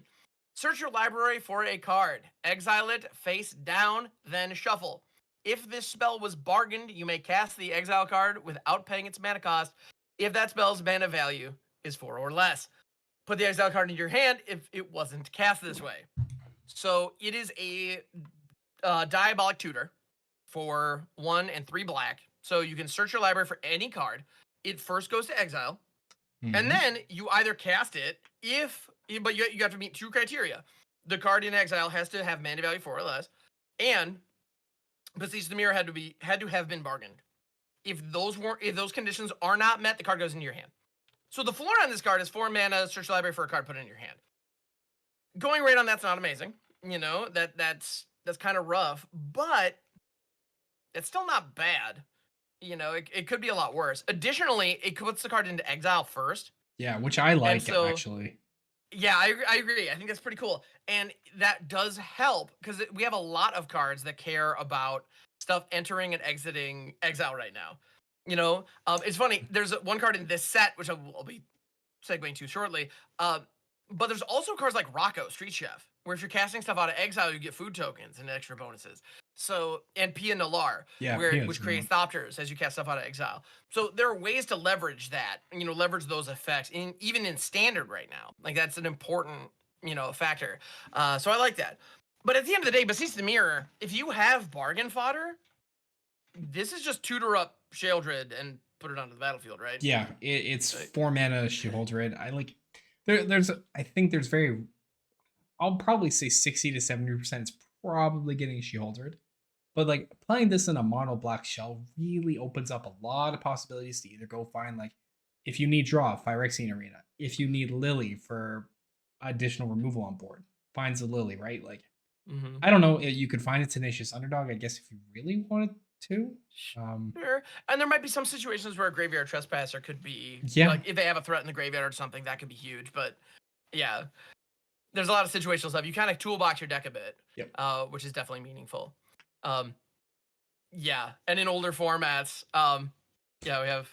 Speaker 2: Search your library for a card, exile it face down, then shuffle. If this spell was bargained, you may cast the exile card without paying its mana cost if that spell's mana value is 4 or less. Put the exile card in your hand if it wasn't cast this way. So it is a Diabolic Tutor for 1 and 3 black. So you can search your library for any card. It first goes to exile. Mm-hmm. And then you either cast it but you have to meet 2 criteria. The card in exile has to have mana value 4 or less. And Beseech the Mirror had to have been bargained. If those conditions are not met, the card goes into your hand. So the floor on this card is 4 mana, search your library for a card, put it in your hand. Going right on that's not amazing. You know, that's kind of rough, but it's still not bad. You know, it could be a lot worse. Additionally, it puts the card into exile first.
Speaker 1: Yeah, which I like, actually.
Speaker 2: Yeah, I agree. I think that's pretty cool. And that does help because we have a lot of cards that care about stuff entering and exiting exile right now. You know, it's funny. There's one card in this set, which I'll be segueing to shortly. But there's also cards like Rocco, Street Chef, where if you're casting stuff out of exile, you get food tokens and extra bonuses. So, and Pia Nalar, which creates Thopters as you cast stuff out of exile. So there are ways to leverage that, leverage those effects, even in standard right now. Like, that's an important, factor. So I like that. But at the end of the day, Beseech the Mirror, if you have bargain fodder, this is just tutor up Sheoldred and put it onto the battlefield, right?
Speaker 1: Yeah, it's 4 mana Sheholder. I like there's I think there's very I'll probably say 60 to 70% is probably getting Sheholdered. But like playing this in a mono black shell really opens up a lot of possibilities to either go find like if you need draw, Phyrexian Arena. If you need Lily for additional removal on board, finds a Lily, right? Like I don't know, you could find a Tenacious Underdog, I guess, if you really wanted to.
Speaker 2: Sure. And there might be some situations where a Graveyard Trespasser could be, like, if they have a threat in the graveyard or something, that could be huge. But, yeah, there's a lot of situational stuff. You kind of toolbox your deck a bit, which is definitely meaningful. Yeah, and in older formats, yeah, we have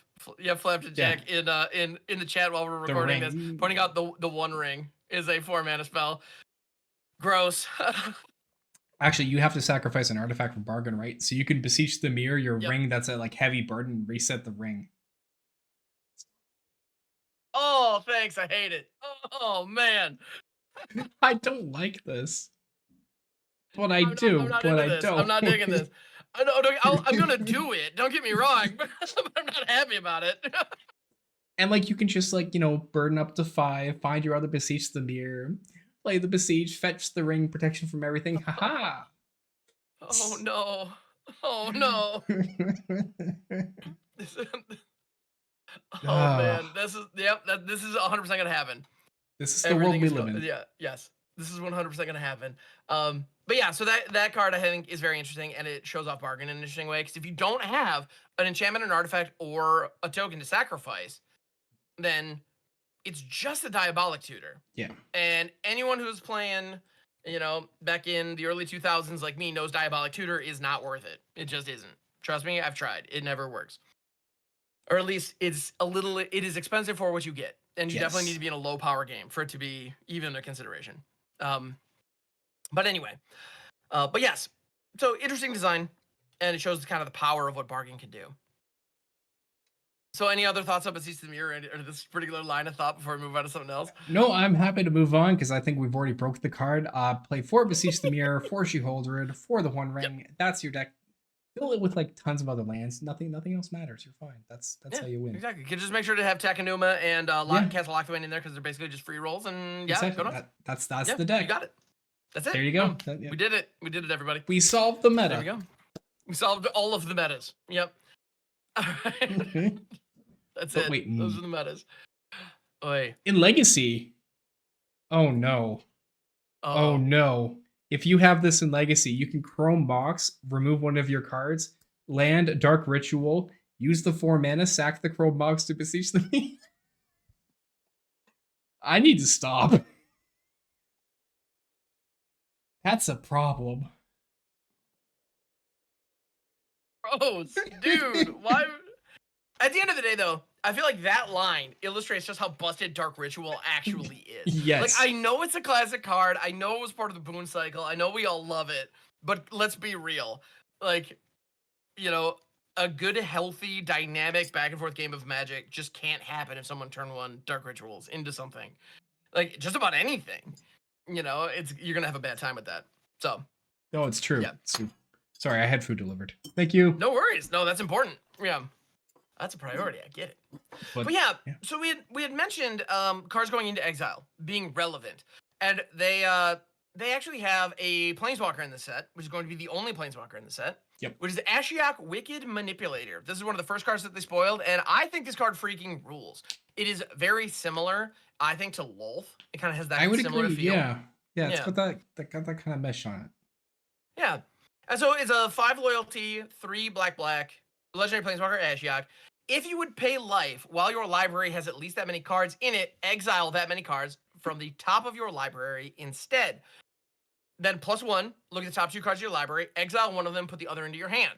Speaker 2: Flapjack in the chat while we're recording this, pointing out the One Ring is a 4-mana spell. Gross.
Speaker 1: Actually, you have to sacrifice an artifact for bargain, right? So you can beseech the mirror your ring that's a like heavy burden and reset the ring.
Speaker 2: Oh, thanks. I hate it. Oh man.
Speaker 1: I don't like this. But I do. But I don't.
Speaker 2: I'm not digging this. I'm gonna do it. Don't get me wrong, but I'm not happy about it.
Speaker 1: And like you can just like, you know, burden up to 5, find your other beseech the mirror, play the besiege, fetch the ring, protection from everything. Haha.
Speaker 2: Oh no. Oh no. Oh man, this is this is 100% gonna happen.
Speaker 1: This is the world we live in.
Speaker 2: Yeah, yes. This is 100% gonna happen. But yeah, so that card I think is very interesting, and it shows off bargain in an interesting way. Because if you don't have an enchantment, an artifact, or a token to sacrifice, then it's just a Diabolic Tutor.
Speaker 1: Yeah.
Speaker 2: And anyone who's playing, you know, back in the early 2000s like me knows Diabolic Tutor is not worth it. It just isn't. Trust me, I've tried. It never works. Or at least it is expensive for what you get. And you definitely need to be in a low power game for it to be even a consideration. But anyway, but yes, so interesting design, and it shows kind of the power of what bargain can do. So any other thoughts on Beseech the Mirror or this particular line of thought before we move on to something else?
Speaker 1: No, I'm happy to move on because I think we've already broke the card. Play 4 Beseech the Mirror, 4 Sheholdered, 4 the One Ring. That's your deck. Fill it with like tons of other lands. Nothing else matters. You're fine. That's how you win.
Speaker 2: Exactly. You can just make sure to have Takenuma and Castle Lockthwain in there because they're basically just free rolls, and
Speaker 1: exactly. That's the deck.
Speaker 2: You got it. That's it.
Speaker 1: There you go.
Speaker 2: We did it. We did it, everybody.
Speaker 1: We solved the meta.
Speaker 2: There we go. We solved all of the metas. Yep. All right. That's it. Wait, those are the metas. Oy.
Speaker 1: In Legacy. Oh no. Oh no. If you have this in Legacy, you can Chrome Box, remove one of your cards, land Dark Ritual, use the 4 mana, sack the Chrome Box to beseech the mirror. I need to stop. That's a problem.
Speaker 2: Gross, dude. Why? At the end of the day, though, I feel like that line illustrates just how busted Dark Ritual actually is.
Speaker 1: Yes.
Speaker 2: Like, I know it's a classic card. I know it was part of the Boon cycle. I know we all love it. But let's be real. Like, you know, a good, healthy, dynamic back-and-forth game of Magic just can't happen if someone turn 1 Dark Rituals into something. Like, just about anything. You know, you're going to have a bad time with that. So.
Speaker 1: No, it's true. Yeah. Sorry, I had food delivered. Thank you.
Speaker 2: No worries. No, that's important. Yeah. That's a priority. I get it. But yeah, so we had mentioned cards going into exile being relevant, and they actually have a Planeswalker in the set, which is going to be the only Planeswalker in the set.
Speaker 1: Yep.
Speaker 2: Which is Ashiok Wicked Manipulator. This is one of the first cards that they spoiled, and I think this card freaking rules. It is very similar, I think, to Lolth. It kind of has that similar feel.
Speaker 1: Yeah, it's got that kind of mesh on it.
Speaker 2: Yeah, and so it's a 5 loyalty, 3 black, legendary Planeswalker Ashiok. If you would pay life while your library has at least that many cards in it, exile that many cards from the top of your library instead. Then +1, look at the top 2 cards of your library, exile one of them, put the other into your hand.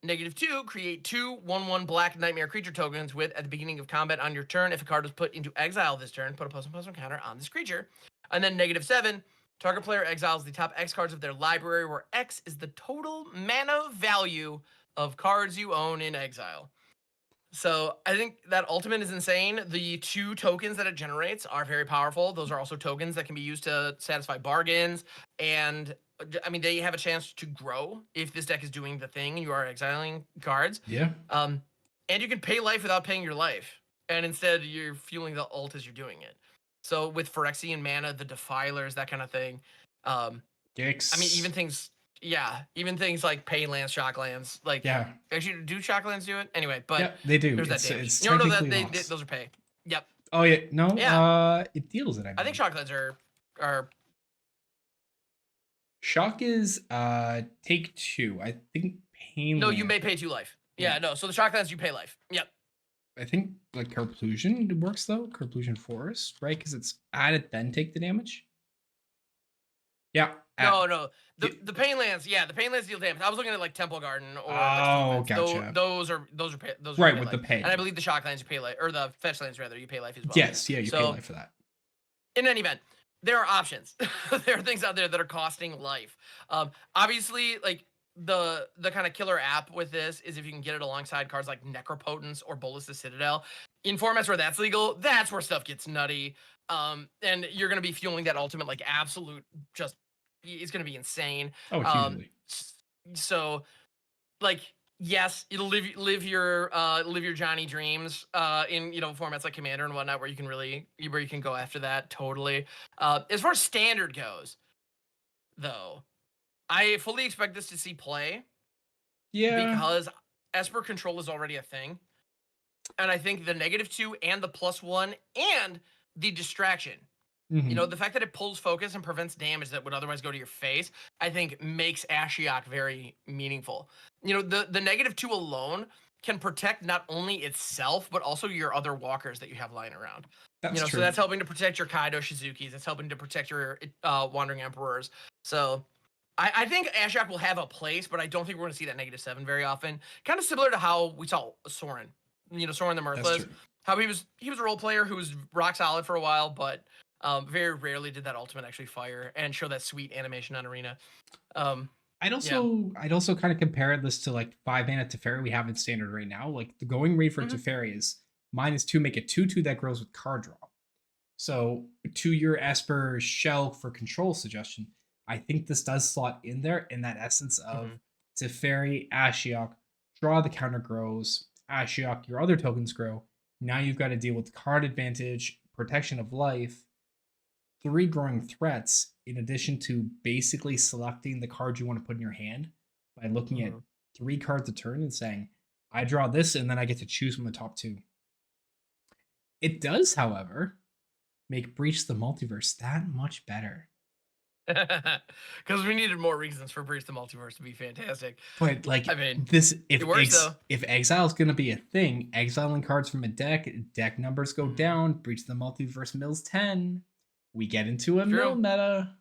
Speaker 2: -2, create 2 1/1 black nightmare creature tokens with at the beginning of combat on your turn. If a card was put into exile this turn, put a +1/+1 counter on this creature. And then -7, target player exiles the top X cards of their library, where X is the total mana value of cards you own in exile. So I think that ultimate is insane. The 2 tokens that it generates are very powerful. Those are also tokens that can be used to satisfy bargains. And I mean, they have a chance to grow if this deck is doing the thing. You are exiling cards.
Speaker 1: Yeah.
Speaker 2: and you can pay life without paying your life, and instead you're fueling the ult as you're doing it. So with Phyrexian mana, the Defilers, that kind of thing. I mean, even things like Painlands, Shocklands, like actually do Shocklands do it anyway? But
Speaker 1: yeah, they do.
Speaker 2: There's that damage.
Speaker 1: It's
Speaker 2: No,
Speaker 1: technically
Speaker 2: those are pay. Yep.
Speaker 1: Oh yeah, no.
Speaker 2: Yeah.
Speaker 1: It deals it.
Speaker 2: I think Shocklands are.
Speaker 1: Shock is take 2. I think Painland.
Speaker 2: No, you may pay 2 life. Yeah, no. So the Shocklands you pay life. Yep.
Speaker 1: I think like Carplusion works though. Carplusion Forest, right? Because it's added then take the damage. Yeah.
Speaker 2: No. The Painlands, the Painlands deal damage. I was looking at like Temple Garden or
Speaker 1: gotcha.
Speaker 2: Those are
Speaker 1: right with life. The pay.
Speaker 2: And I believe the Shocklands you pay life, or the Fetchlands rather, you pay life as well.
Speaker 1: Yes, yeah, you pay life for that.
Speaker 2: In any event, there are options. There are things out there that are costing life. Obviously, like the kind of killer app with this is if you can get it alongside cards like Necropotence or Bolus the Citadel. In formats where that's legal, that's where stuff gets nutty. And you're going to be fueling that ultimate, like absolute, just, it's going to be insane.
Speaker 1: Oh, hugely.
Speaker 2: So, like, yes, it'll live your Johnny dreams in formats like Commander and whatnot, where you can go after that totally. As far as standard goes, though, I fully expect this to see play.
Speaker 1: Yeah.
Speaker 2: Because Esper control is already a thing. And I think the -2 and the +1 and the distraction, the fact that it pulls focus and prevents damage that would otherwise go to your face, I think makes Ashiok very meaningful. The -2 alone can protect not only itself, but also your other walkers that you have lying around.
Speaker 1: That's true.
Speaker 2: So that's helping to protect your Kaido Shizukis. That's helping to protect your Wandering Emperors. So I think Ashiok will have a place, but I don't think we're going to see that -7 very often. Kind of similar to how we saw Sorin. Sorin the Mirthless. How he was a role player who was rock solid for a while, but very rarely did that ultimate actually fire and show that sweet animation on Arena.
Speaker 1: I'd also kind of compare this to like 5 mana Teferi we have in standard right now. Like the going rate for Teferi is -2, make it 2/2 that grows with card draw. So to your Esper Shell for control suggestion, I think this does slot in there in that essence of Teferi, Ashiok, draw the counter grows, Ashiok, your other tokens grow. Now you've got to deal with card advantage, protection of life, 3 growing threats, in addition to basically selecting the card you want to put in your hand by looking at 3 cards a turn and saying, I draw this and then I get to choose from the top 2. It does, however, make Breach the Multiverse that much better.
Speaker 2: Because we needed more reasons for Breach the Multiverse to be fantastic.
Speaker 1: But like, I mean, this if exile is going to be a thing, exiling cards from a deck numbers go down. Breach the Multiverse mills 10. We get into a mill meta.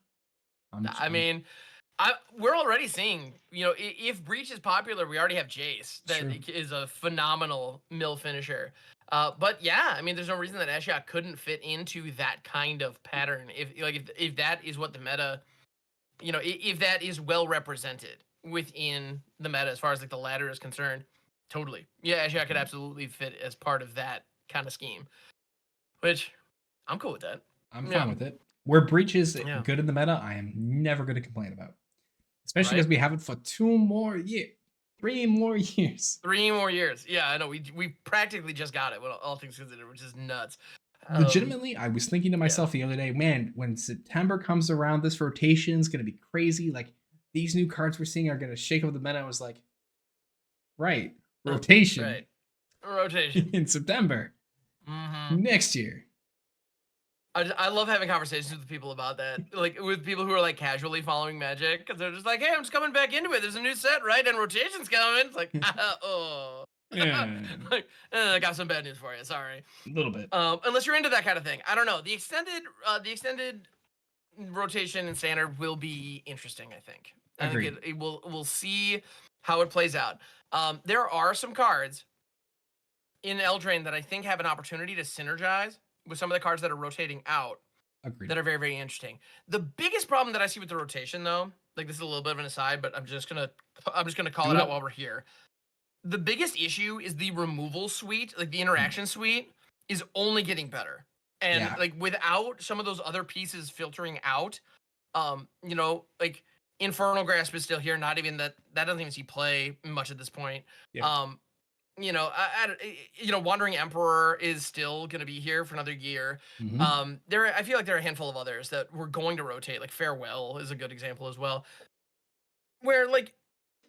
Speaker 2: We're already seeing, if Breach is popular, we already have Jace that is a phenomenal mill finisher. But yeah, I mean, there's no reason that Ashiok couldn't fit into that kind of pattern. If that is what the meta, if that is well represented within the meta as far as like the ladder is concerned, totally. Yeah, Ashiok could absolutely fit as part of that kind of scheme, which I'm cool with that.
Speaker 1: I'm fine with it. Where Breach is good in the meta, I am never going to complain about. Especially because we have it for 2 more years. 3 more years.
Speaker 2: 3 more years. Yeah, I know. We practically just got it, all things considered, which is nuts.
Speaker 1: Legitimately, I was thinking to myself the other day, man, when September comes around, this rotation is going to be crazy. Like, these new cards we're seeing are going to shake up the meta. I was like, right. Rotation.
Speaker 2: Right. Rotation.
Speaker 1: In September. Next year.
Speaker 2: I love having conversations with people about that, like with people who are like casually following Magic, because they're just like, "Hey, I'm just coming back into it. There's a new set, right? And rotation's coming." It's like, I got some bad news for you. Sorry.
Speaker 1: A little bit.
Speaker 2: Unless you're into that kind of thing, I don't know. The extended rotation and standard will be interesting. I think.
Speaker 1: Agreed.
Speaker 2: I think we'll see how it plays out. There are some cards in Eldraine that I think have an opportunity to synergize with some of the cards that are rotating out.
Speaker 1: Agreed.
Speaker 2: That are very, very interesting. The biggest problem that I see with the rotation, though, like this is a little bit of an aside, but I'm just gonna call it out while we're here. The biggest issue is the removal suite, like the interaction suite, is only getting better. And like without some of those other pieces filtering out, like Infernal Grasp is still here. Not even that doesn't even see play much at this point. Wandering Emperor is still going to be here for another year.
Speaker 1: Mm-hmm.
Speaker 2: I feel like there are a handful of others that we're going to rotate. Like Farewell is a good example as well, where like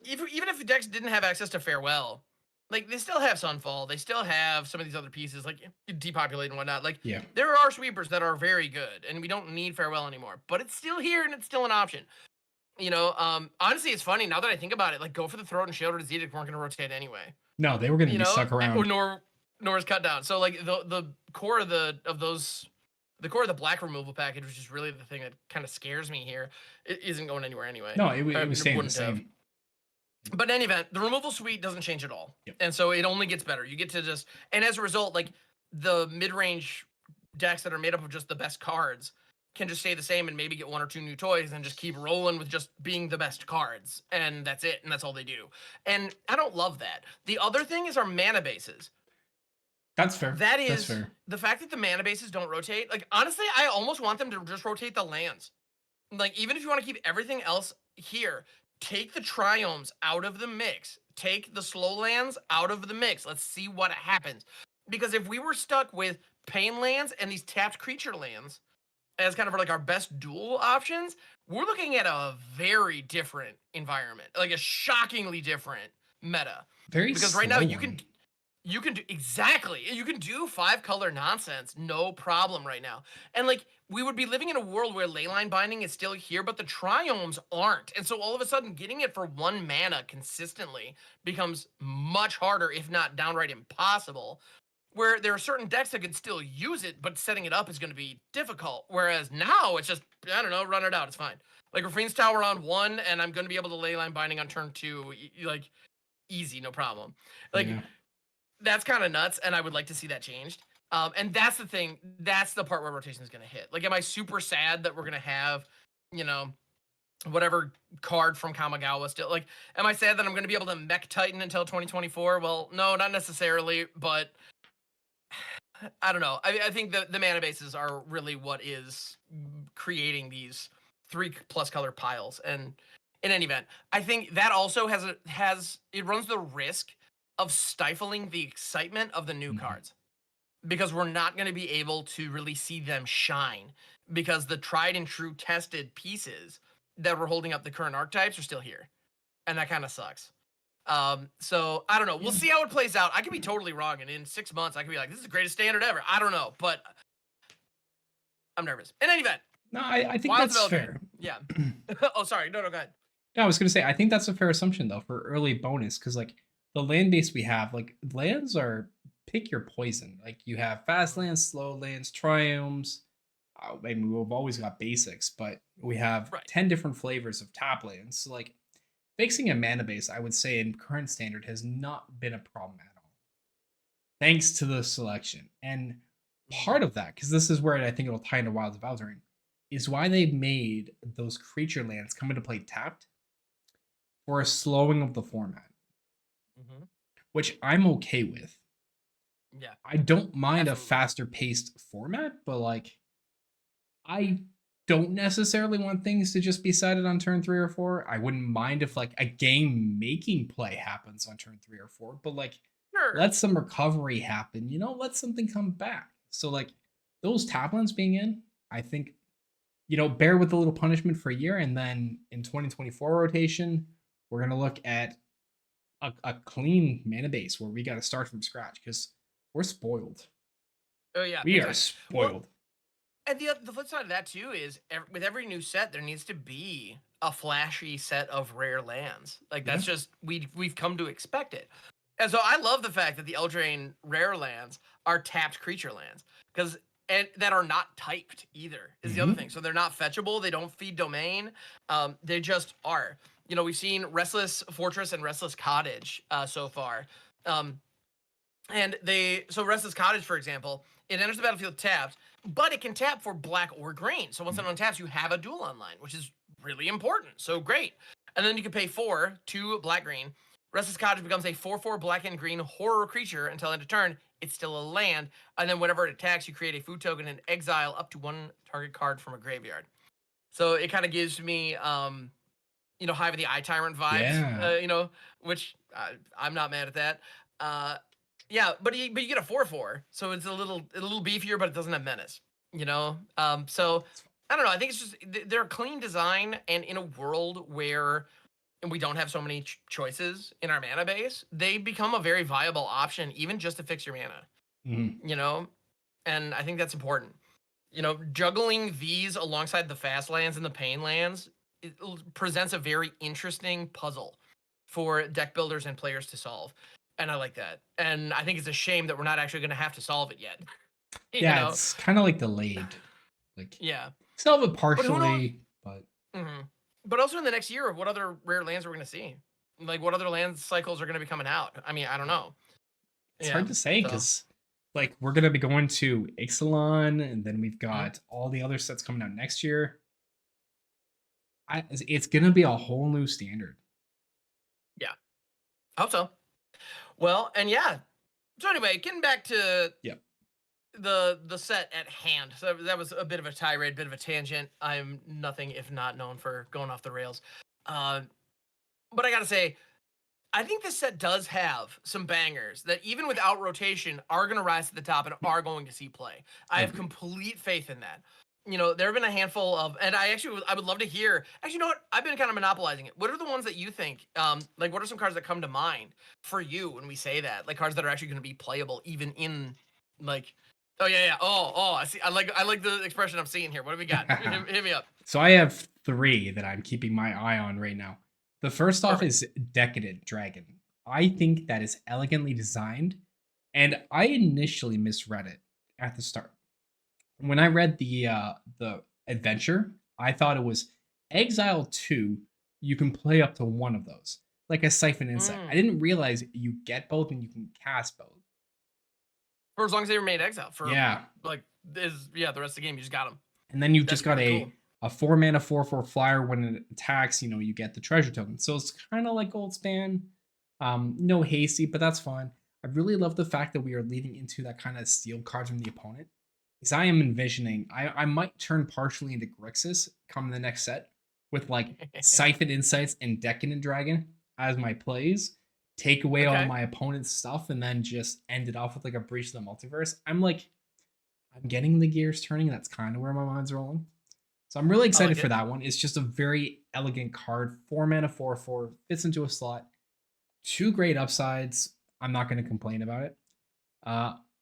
Speaker 2: even if the decks didn't have access to Farewell, like they still have Sunfall, they still have some of these other pieces like Depopulate and whatnot. Like
Speaker 1: Yeah.
Speaker 2: there are sweepers that are very good, and we don't need Farewell anymore, but it's still here and it's still an option. Honestly, it's funny now that I think about it. Like, Go for the Throat and Shield of Zedek weren't going to rotate anyway.
Speaker 1: No, they were going to be stuck around.
Speaker 2: Nor's cut down. So like the core of the core of the black removal package, which is really the thing that kind of scares me here, it isn't going anywhere anyway.
Speaker 1: No, it was staying the same.
Speaker 2: But in any event, the removal suite doesn't change at all.
Speaker 1: Yep.
Speaker 2: And so it only gets better. You get to just, and as a result, like the mid-range decks that are made up of just the best cards can just stay the same and maybe get one or two new toys and just keep rolling with just being the best cards. And that's it. And that's all they do. And I don't love that. The other thing is our mana bases.
Speaker 1: That's fair.
Speaker 2: That's fair. The fact that the mana bases don't rotate. Like, honestly, I almost want them to just rotate the lands. Like, even if you want to keep everything else here, take the triomes out of the mix. Take the slow lands out of the mix. Let's see what happens. Because if we were stuck with pain lands and these tapped creature lands as kind of like our best dual options, we're looking at a very different environment, like a shockingly different meta. Because right now you can do exactly, you can do 5-color nonsense, no problem right now. And like we would be living in a world where Leyline Binding is still here, but the triomes aren't. And so all of a sudden getting it for 1 mana consistently becomes much harder, if not downright impossible. Where there are certain decks that can still use it, but setting it up is going to be difficult. Whereas now it's just, I don't know, run it out. It's fine. Like Rafine's Tower on 1, and I'm going to be able to Leyline Binding on turn 2. Like, easy, no problem. Like, that's kind of nuts, and I would like to see that changed. And that's the thing. That's the part where rotation is going to hit. Like, am I super sad that we're going to have, whatever card from Kamigawa still? Like, am I sad that I'm going to be able to Mech Titan until 2024? Well, no, not necessarily, but I don't know. I think the mana bases are really what is creating these 3+ color piles. And in any event, I think that also it runs the risk of stifling the excitement of the new cards, because we're not going to be able to really see them shine, because the tried and true tested pieces that were holding up the current archetypes are still here. And that kind of sucks. So I don't know. We'll see how it plays out. I could be totally wrong, and in 6 months I could be like, this is the greatest standard ever. I don't know, but I'm nervous. In any event.
Speaker 1: No, I think Wilds that's fair.
Speaker 2: Yeah. Oh, sorry. No, go ahead.
Speaker 1: No, I was gonna say, I think that's a fair assumption though for early bonus, because like the land base we have, like lands are pick your poison. Like you have fast lands, slow lands, triomes. I mean, we've always got basics, but we have 10 different flavors of top lands. So like fixing a mana base, I would say in current standard has not been a problem at all, thanks to the selection. And part of that, because this is where I think it'll tie into Wilds of Eldraine, is why they made those creature lands come into play tapped for a slowing of the format, which I'm okay with.
Speaker 2: Yeah,
Speaker 1: I don't mind a faster paced format, but like I don't necessarily want things to just be decided on turn 3 or 4. I wouldn't mind if like a game making play happens on turn 3 or 4, but like let some recovery happen, let something come back. So like those taplins being in, I think, bear with a little punishment for a year, and then in 2024 rotation, we're going to look at a clean mana base where we got to start from scratch, because we're spoiled.
Speaker 2: Oh yeah,
Speaker 1: we are spoiled.
Speaker 2: Well, and the flip side of that too is with every new set, there needs to be a flashy set of rare lands. Like that's just we've come to expect it. And so I love the fact that the Eldraine rare lands are tapped creature lands, and that are not typed either is the other thing. So they're not fetchable. They don't feed domain. They just are. We've seen Restless Fortress and Restless Cottage so far. So Restless Cottage, for example, it enters the battlefield tapped, but it can tap for black or green. So once it untaps, you have a dual online, which is really important. So great. And then you can pay 4, 2 black-green. Restless Cottage becomes a 4/4 black and green horror creature until end of turn. It's still a land. And then whenever it attacks, you create a food token and exile up to 1 target card from a graveyard. So it kind of gives me, Hive of the Eye Tyrant vibes, which I'm not mad at that. Yeah, but you get a 4/4, so it's a little beefier, but it doesn't have menace. You know, so I don't know. I think it's just they're a clean design, and in a world where we don't have so many choices in our mana base, they become a very viable option, even just to fix your mana. You know, and I think that's important. You know, juggling these alongside the fast lands and the pain lands, it presents a very interesting puzzle for deck builders and players to solve. And I like that. And I think it's a shame that we're not actually going to have to solve it yet.
Speaker 1: Yeah, it's kind of like delayed. Like,
Speaker 2: yeah,
Speaker 1: solve it partially, but
Speaker 2: but also in the next year, what other rare lands are we going to see? Like, what other land cycles are going to be coming out? I mean, I don't know.
Speaker 1: It's hard to say because, like, we're going to be going to Ixalan, and then we've got all the other sets coming out next year. It's going to be a whole new standard.
Speaker 2: Yeah, I hope so. Well, and yeah. So anyway, getting back to the set at hand. So that was a bit of a tirade, bit of a tangent. I'm nothing if not known for going off the rails. But I gotta say, I think this set does have some bangers that even without rotation are going to rise to the top and are going to see play. I have complete faith in that. You know, there have been a handful of, and I would love to hear, actually, you know what? I've been kind of monopolizing it. What are the ones that you think, like, what are some cards that come to mind for you when we say that? Like, cards that are actually going to be playable even in, like, oh, yeah. Oh, I see. I like the expression I'm seeing here. What do we got? hit me up.
Speaker 1: So I have 3 that I'm keeping my eye on right now. The first off is Decadent Dragon. I think that is elegantly designed, and I initially misread it at the start. When I read the adventure, I thought it was exile 2. You can play up to 1 of those, like a Siphon Insight. I didn't realize you get both and you can cast both.
Speaker 2: For as long as they remain exile. For
Speaker 1: the
Speaker 2: rest of the game, you just got them.
Speaker 1: And then you've just got a 4-mana 4/4 flyer. When it attacks, you get the treasure token. So it's kind of like Goldspan. No hasty, but that's fine. I really love the fact that we are leading into that kind of steal cards from the opponent. Because I am envisioning, I might turn partially into Grixis come the next set with like Siphon Insights and Decadent Dragon as my plays, take away all my opponent's stuff, and then just end it off with like a Breach of the Multiverse. I'm getting the gears turning. That's kind of where my mind's rolling. So I'm really excited for that one. It's just a very elegant card. 4-mana 4/4, fits into a slot. 2 great upsides. I'm not going to complain about it.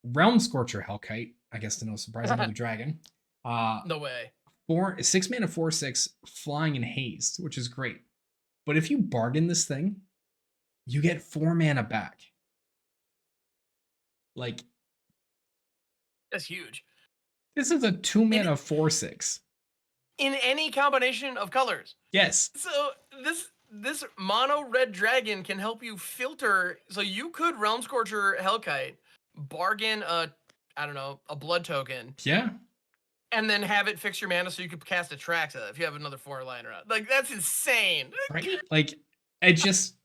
Speaker 1: Realm Scorcher Hellkite. I guess to no surprise, another dragon.
Speaker 2: No way.
Speaker 1: 6-mana 4/6, flying and haste, which is great. But if you bargain this thing, you get 4 mana back. Like,
Speaker 2: that's huge.
Speaker 1: This is a 2-mana 4/6.
Speaker 2: In any combination of colors.
Speaker 1: Yes.
Speaker 2: So this mono red dragon can help you filter. So you could Realm Scorcher Hellkite, bargain a blood token.
Speaker 1: Yeah.
Speaker 2: And then have it fix your mana so you could cast Atraxa if you have another 4-line around. Like, that's insane.
Speaker 1: Right? Like, it just,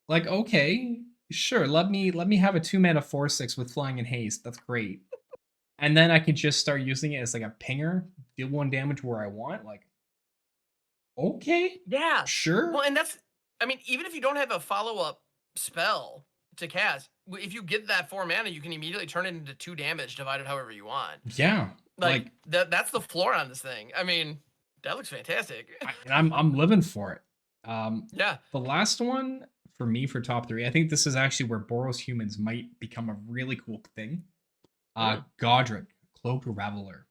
Speaker 1: like, okay, sure, let me have a 2-mana 4/6 with flying and haste. That's great. And then I can just start using it as like a pinger, deal 1 damage where I want. Like, okay.
Speaker 2: Yeah.
Speaker 1: Sure.
Speaker 2: Well, and even if you don't have a follow-up spell to cast, if you get that 4 mana, you can immediately turn it into 2 damage divided however you want.
Speaker 1: Yeah.
Speaker 2: Like that's the floor on this thing. I mean, that looks fantastic.
Speaker 1: And I'm living for it.
Speaker 2: Yeah.
Speaker 1: The last one for me for top 3, I think this is actually where Boros Humans might become a really cool thing. Godric, Cloaked Reveler.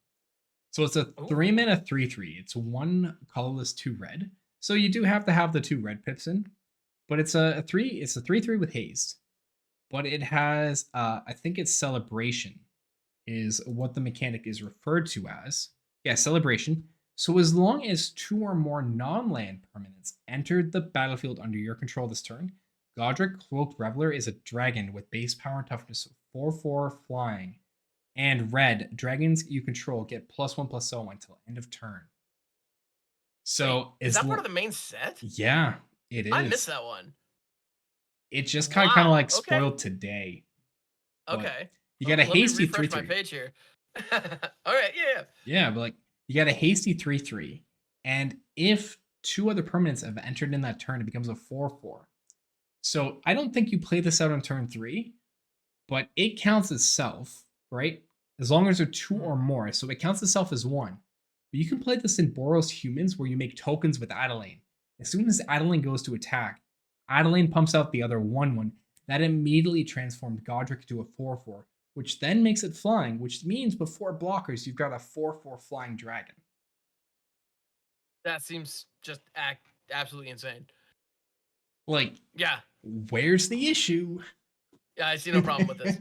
Speaker 1: So it's a 3-mana 3/3. It's 1 colorless, 2 red. So you do have to have the 2 red pips in, but it's a 3/3 with haste. But it has, I think it's Celebration is what the mechanic is referred to as. Yeah, Celebration. So as long as 2 or more non-land permanents entered the battlefield under your control this turn, Godric Cloaked Reveler is a dragon with base power and toughness 4/4 flying. And red, dragons you control get +1/+0 until end of turn. So
Speaker 2: is that part of the main set?
Speaker 1: Yeah, it is.
Speaker 2: I missed that one.
Speaker 1: It just kind of like spoiled today.
Speaker 2: Okay.
Speaker 1: You got a hasty 3/3.
Speaker 2: Refresh my page here. All right, yeah.
Speaker 1: Yeah, but like you got a hasty 3/3, and if 2 other permanents have entered in that turn, it becomes a 4/4. So I don't think you play this out on turn 3, but it counts itself, right? As long as there are 2 or more. So it counts itself as 1. But you can play this in Boros Humans where you make tokens with Adelaine. As soon as Adelaine goes to attack, Adelaine pumps out the other 1/1. That immediately transformed Godric to a 4/4, which then makes it flying, which means before blockers, you've got a 4/4 flying dragon.
Speaker 2: That seems just absolutely insane.
Speaker 1: Like,
Speaker 2: yeah.
Speaker 1: Where's the issue?
Speaker 2: Yeah, I see no problem with this.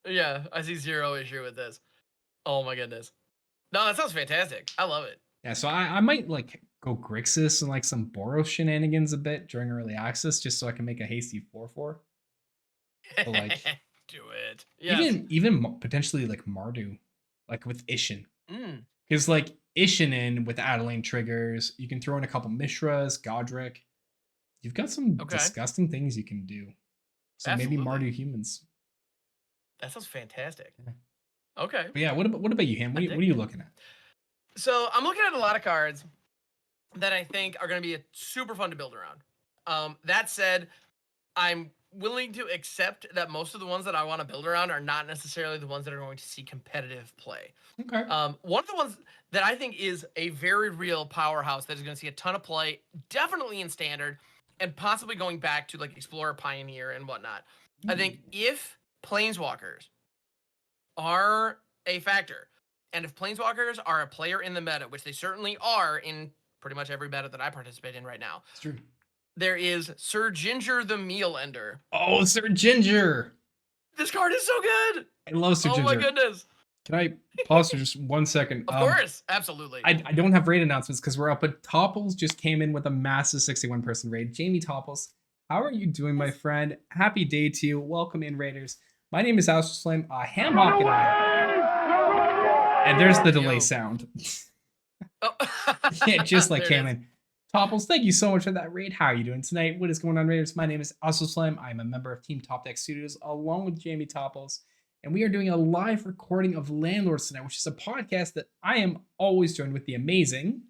Speaker 2: Yeah, I see zero issue with this. Oh my goodness. No, that sounds fantastic. I love it.
Speaker 1: Yeah, so I might like go Grixis and like some Boros shenanigans a bit during early access just so I can make a hasty 4/4. But like
Speaker 2: do it. Yes.
Speaker 1: Even potentially like Mardu, like with Ishin.
Speaker 2: Mm.
Speaker 1: Because like Ishin in with Adelaine triggers, you can throw in a couple Mishras, Godric. You've got some disgusting things you can do. So Absolutely. Maybe Mardu Humans.
Speaker 2: That sounds fantastic. Yeah. Okay.
Speaker 1: But yeah, what about you, Ham? What are you looking at?
Speaker 2: So I'm looking at a lot of cards that I think are going to be super fun to build around. That said, I'm willing to accept that most of the ones that I want to build around are not necessarily the ones that are going to see competitive play.
Speaker 1: Okay.
Speaker 2: One of the ones that I think is a very real powerhouse that is going to see a ton of play, definitely in Standard, and possibly going back to like Explorer, Pioneer, and whatnot. I think if Planeswalkers are a factor, and if Planeswalkers are a player in the meta, which they certainly are in pretty much every meta that I participate in right now.
Speaker 1: It's true.
Speaker 2: There is Sir Ginger the Meal Ender.
Speaker 1: Oh, Sir Ginger!
Speaker 2: This card is so good!
Speaker 1: I love Sir Ginger.
Speaker 2: Oh my goodness.
Speaker 1: Can I pause for just 1 second?
Speaker 2: Of course, absolutely.
Speaker 1: I don't have raid announcements because we're up, but Topples just came in with a massive 61-person raid. Jamie Topples, how are you doing, my friend? Happy day to you. Welcome in, Raiders. My name is Astralsflame, Hamhock and I. And there's the delay sound.
Speaker 2: Oh.
Speaker 1: Yeah, just like came in. Topples, thank you so much for that raid. How are you doing tonight? What is going on, Raiders? My name is Astralsflame. I'm a member of Team Top Deck Studios along with Jamie Topples. And we are doing a live recording of Landlords tonight, which is a podcast that I am always joined with the amazing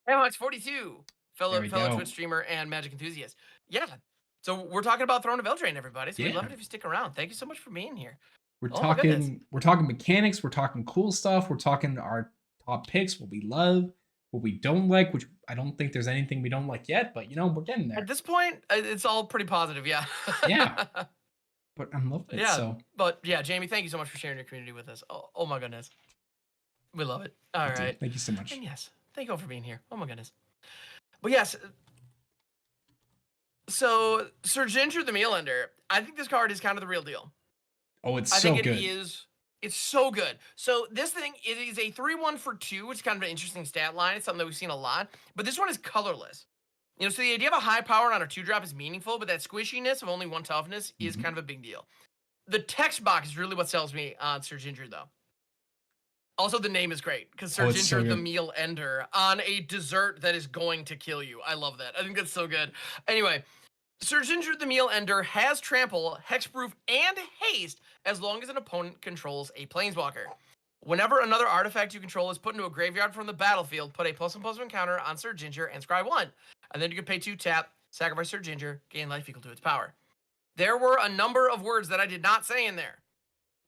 Speaker 2: Hamhocks42, fellow Twitch streamer and Magic enthusiast. Yeah, so we're talking about Throne of Eldraine, everybody. So we'd love it if you stick around. Thank you so much for being here.
Speaker 1: We're talking mechanics. We're talking cool stuff. We're talking our top picks, what we love, what we don't like, which I don't think there's anything we don't like yet, but we're getting there.
Speaker 2: At this point, it's all pretty positive. Yeah.
Speaker 1: Yeah. But I'm loving it.
Speaker 2: Yeah.
Speaker 1: So.
Speaker 2: But yeah, Jamie, thank you so much for sharing your community with us. Oh my goodness. We love it. All right.
Speaker 1: Thank you so much.
Speaker 2: And yes, thank you all for being here. Oh my goodness. But yes. So Sir Ginger the Meal Ender, I think this card is kind of the real deal.
Speaker 1: Oh, it's so good.
Speaker 2: It's so good. So this thing, it is a 3/1 for 2, which is kind of an interesting stat line. It's something that we've seen a lot. But this one is colorless. So the idea of a high power on a 2-drop is meaningful, but that squishiness of only 1 toughness is kind of a big deal. The text box is really what sells me on Sir Ginger, though. Also, the name is great, because Sir Ginger the Meal Ender on a dessert that is going to kill you. I love that. I think that's so good. Anyway, Sir Ginger the Meal Ender has trample, hexproof, and haste as long as an opponent controls a planeswalker. Whenever another artifact you control is put into a graveyard from the battlefield, put a +1/+1 counter on Sir Ginger and scry 1. And then you can pay 2 tap, sacrifice Sir Ginger, gain life equal to its power. There were a number of words that I did not say in there.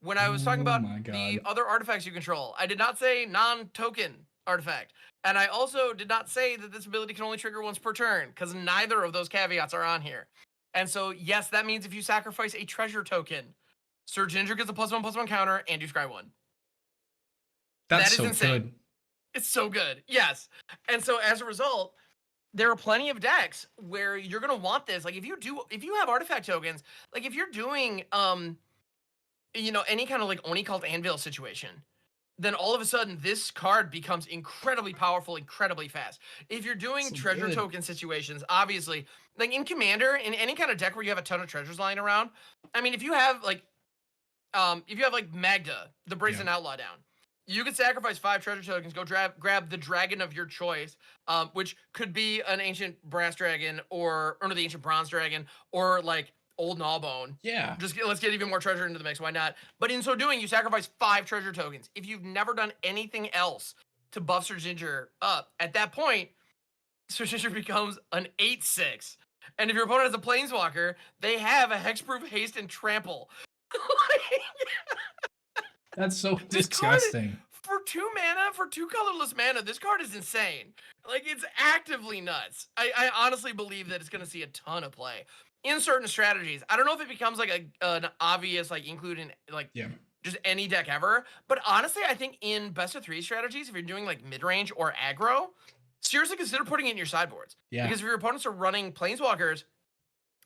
Speaker 2: When I was talking about the other artifacts you control, I did not say non-token artifact. And I also did not say that this ability can only trigger once per turn, because neither of those caveats are on here. And so, yes, that means if you sacrifice a treasure token, Sir Ginger gets a +1/+1 counter, and you scry 1.
Speaker 1: That is so insane. Good.
Speaker 2: It's so good, yes. And so, as a result, there are plenty of decks where you're going to want this. Like, if you have artifact tokens, like if you're doing, any kind of like Oni Cult Anvil situation, then all of a sudden this card becomes incredibly powerful, incredibly fast. If you're doing treasure token situations, obviously, like in Commander, in any kind of deck where you have a ton of treasures lying around, I mean, if you have like Magda, the Brazen Outlaw down, you could sacrifice 5 treasure tokens, go grab the dragon of your choice, which could be an ancient brass dragon or the ancient bronze dragon or like old Gnawbone.
Speaker 1: Yeah.
Speaker 2: Let's get even more treasure into the mix. Why not? But in so doing, you sacrifice 5 treasure tokens. If you've never done anything else to buff Sir Ginger up, at that point, Sir Ginger becomes an 8/6. And if your opponent has a Planeswalker, they have a hexproof haste and trample.
Speaker 1: That's so
Speaker 2: This card,
Speaker 1: disgusting.
Speaker 2: for 2 mana, for 2 colorless mana, this card is insane. Like, it's actively nuts. I honestly believe that it's going to see a ton of play in certain strategies. I don't know if it becomes like an obvious, like, include in, like, just any deck ever. But honestly, I think in best of 3 strategies, if you're doing, like, mid-range or aggro, seriously consider putting it in your sideboards.
Speaker 1: Yeah.
Speaker 2: Because if your opponents are running Planeswalkers,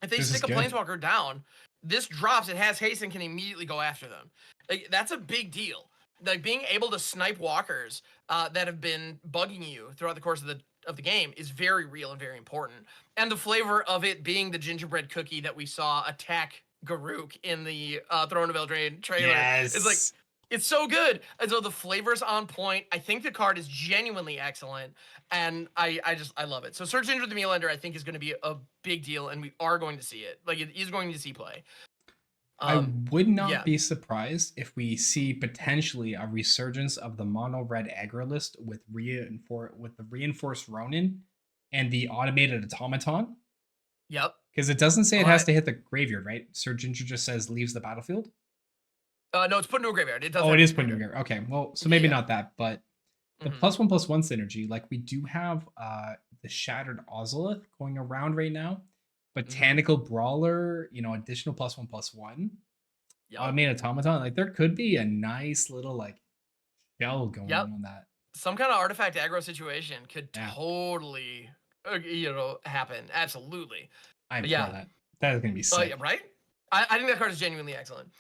Speaker 2: if they
Speaker 1: This
Speaker 2: stick a Planeswalker down, this drops, it has haste, and can immediately go after them. Like, that's a big deal. Like, being able to snipe walkers that have been bugging you throughout the course of the game is very real and very important. And the flavor of it being the gingerbread cookie that we saw attack Garruk in the Throne of Eldraine trailer is like, it's so good. And so the flavor's on point. I think the card is genuinely excellent, and I love it. So Search Engine the Mealender, I think, is going to be a big deal, and we are going to see it. Like, it is going to see play.
Speaker 1: I would not be surprised if we see potentially a resurgence of the mono red aggro list with the reinforced Ronin and the automated automaton.
Speaker 2: Yep.
Speaker 1: Because it doesn't say it has to hit the graveyard, right? Search Engine just says leaves the battlefield.
Speaker 2: No, it's put into a graveyard. It does.
Speaker 1: Oh, it is put into a graveyard. Okay, well, so maybe not that, but the +1/+1 synergy, like we do have the Shattered Ozolith going around right now. Botanical Brawler, additional +1/+1. Automated Automaton, like there could be a nice little like shell going on that.
Speaker 2: Some kind of artifact aggro situation could totally, happen. Absolutely.
Speaker 1: I'm for that. That is gonna be sick.
Speaker 2: Right? I think that card is genuinely excellent.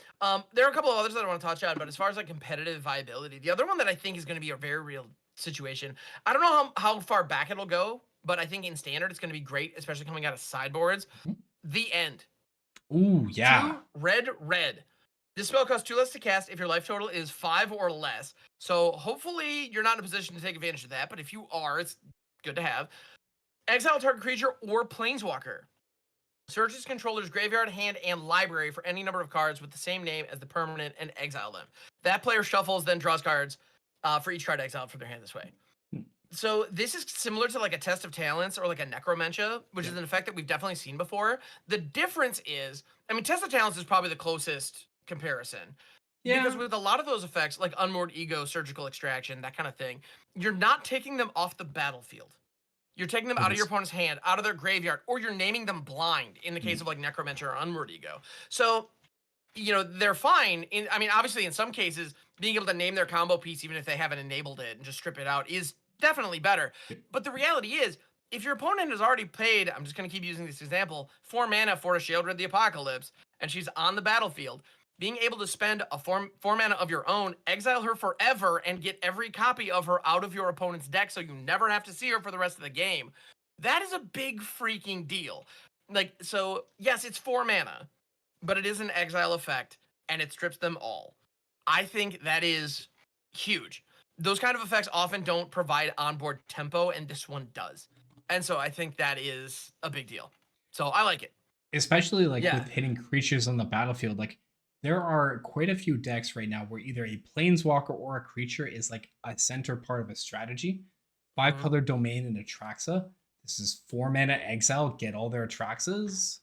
Speaker 2: There are a couple of others that I want to touch on, but as far as like competitive viability, the other one that I think is going to be a very real situation. I don't know how far back it'll go, but I think in standard it's going to be great, especially coming out of sideboards. The End.
Speaker 1: Ooh, yeah.
Speaker 2: 2 red. This spell costs 2 less to cast if your life total is 5 or less. So hopefully you're not in a position to take advantage of that, but if you are, it's good to have. Exile target creature or planeswalker. Search its controller's graveyard, hand, and library for any number of cards with the same name as the permanent and exile them. That player shuffles, then draws cards for each card exiled from their hand this way. So this is similar to like a Test of Talents or like a Necromentia, which is an effect that we've definitely seen before. The difference is, Test of Talents is probably the closest comparison. Yeah. Because with a lot of those effects, like Unmoored Ego, Surgical Extraction, that kind of thing, you're not taking them off the battlefield. You're taking them out of your opponent's hand, out of their graveyard, or you're naming them blind in the case of like Necromancer or Unmoored Ego. So, they're fine. Obviously in some cases, being able to name their combo piece even if they haven't enabled it and just strip it out is definitely better. But the reality is, if your opponent has already paid, I'm just going to keep using this example, 4 mana for a Sheoldred the Apocalypse, and she's on the battlefield, being able to spend a 4 mana of your own, exile her forever, and get every copy of her out of your opponent's deck so you never have to see her for the rest of the game. That is a big freaking deal. So, yes, it's 4 mana, but it is an exile effect, and it strips them all. I think that is huge. Those kind of effects often don't provide onboard tempo, and this one does. And so I think that is a big deal. So I like it.
Speaker 1: Especially with hitting creatures on the battlefield, there are quite a few decks right now where either a planeswalker or a creature is like a center part of a strategy. 5-color domain and Atraxa. This is 4 mana exile, get all their Atraxas.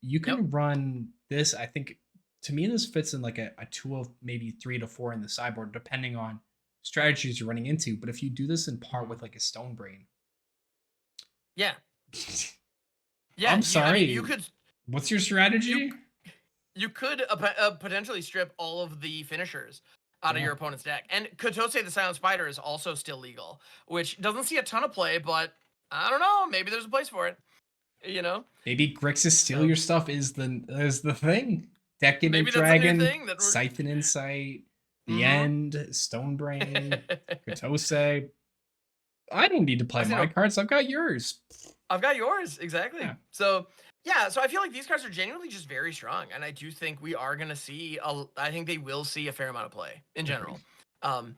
Speaker 1: You can run this. I think to me this fits in like a 2 of maybe 3 to 4 in the sideboard, depending on strategies you're running into. But if you do this in part with like a Stone Brain.
Speaker 2: Yeah.
Speaker 1: I'm sorry. You could. What's your strategy?
Speaker 2: You could potentially strip all of the finishers out of your opponent's deck. And Kotose the Silent Spider is also still legal, which doesn't see a ton of play, but I don't know. Maybe there's a place for it. Maybe
Speaker 1: Grixis Steal Your Stuff is the thing. Decadent Dragon, Siphon Insight, The End, Stone Brain, Kotose. I don't need to play my cards. I've got yours.
Speaker 2: I've got yours. Exactly. Yeah. So I feel like these cards are genuinely just very strong, and I do think we are going to see I think they will see a fair amount of play in general. But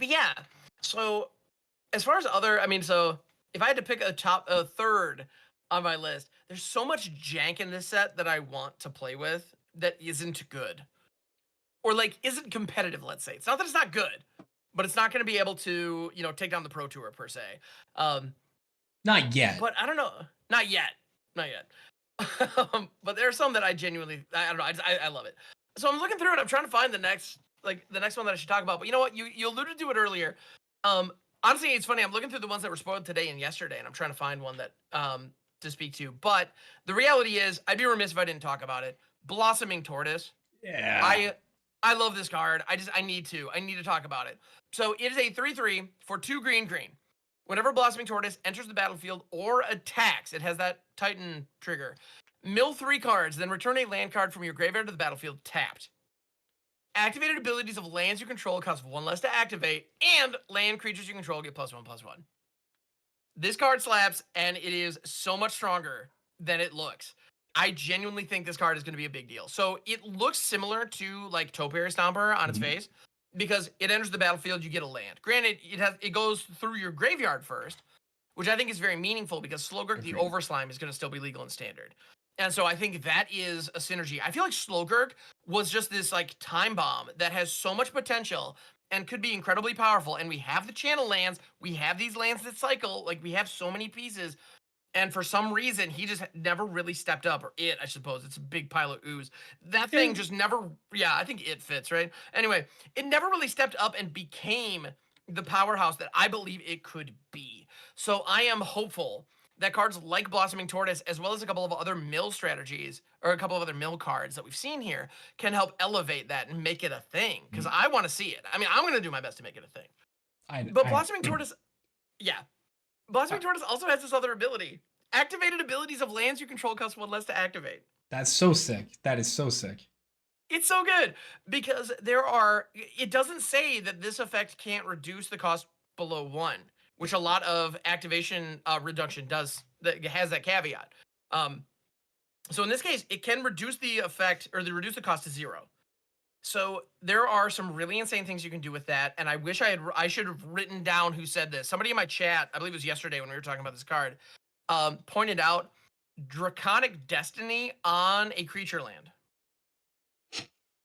Speaker 2: yeah, so as far as other, so if I had to pick a third on my list, there's so much jank in this set that I want to play with that isn't good, or isn't competitive. Let's say it's not that it's not good, but it's not going to be able to take down the Pro Tour per se.
Speaker 1: Not yet.
Speaker 2: But I don't know. Not yet. Not yet. But there are some that I genuinely, I don't know. I love it. So I'm looking through it. I'm trying to find the next one that I should talk about. But you know what? You alluded to it earlier. Um, Honestly, it's funny. I'm looking through the ones that were spoiled today and yesterday, and I'm trying to find one that to speak to. But the reality is, I'd be remiss if I didn't talk about it. Blossoming Tortoise.
Speaker 1: Yeah.
Speaker 2: I love this card. I need to talk about it. So it is a 3/3 for 2 green. Whenever Blossoming Tortoise enters the battlefield or attacks, it has that Titan trigger. Mill 3 cards, then return a land card from your graveyard to the battlefield tapped. Activated abilities of lands you control cost 1 less to activate, and land creatures you control get +1/+1. This card slaps, and it is so much stronger than it looks. I genuinely think this card is going to be a big deal. So it looks similar to like Topiary Stomper on its face, because it enters the battlefield, you get a land. Granted, it goes through your graveyard first, which I think is very meaningful because Slogurk the Overslime is going to still be legal in Standard. And so I think that is a synergy. I feel like Slogurk was just this like time bomb that has so much potential and could be incredibly powerful. And we have the channel lands, we have these lands that cycle, like we have so many pieces. And for some reason, he just never really stepped up, or I suppose. It's a big pile of ooze. That thing just never, I think it fits, right? Anyway, it never really stepped up and became the powerhouse that I believe it could be. So I am hopeful that cards like Blossoming Tortoise, as well as a couple of other mill strategies, or a couple of other mill cards that we've seen here, can help elevate that and make it a thing. Because I want to see it. I mean, I'm going to do my best to make it a thing. But Blossoming Tortoise, Blossoming Tortoise also has this other ability. Activated abilities of lands you control cost 1 less to activate.
Speaker 1: That's so sick. That is so sick.
Speaker 2: It's so good because it doesn't say that this effect can't reduce the cost below 1, which a lot of activation reduction does, that has that caveat. So in this case, it can reduce the effect, or reduce the cost to 0. So there are some really insane things you can do with that, and I wish I should have written down who said this. Somebody in my chat, I believe it was yesterday when we were talking about this card, pointed out Draconic Destiny on a creature land.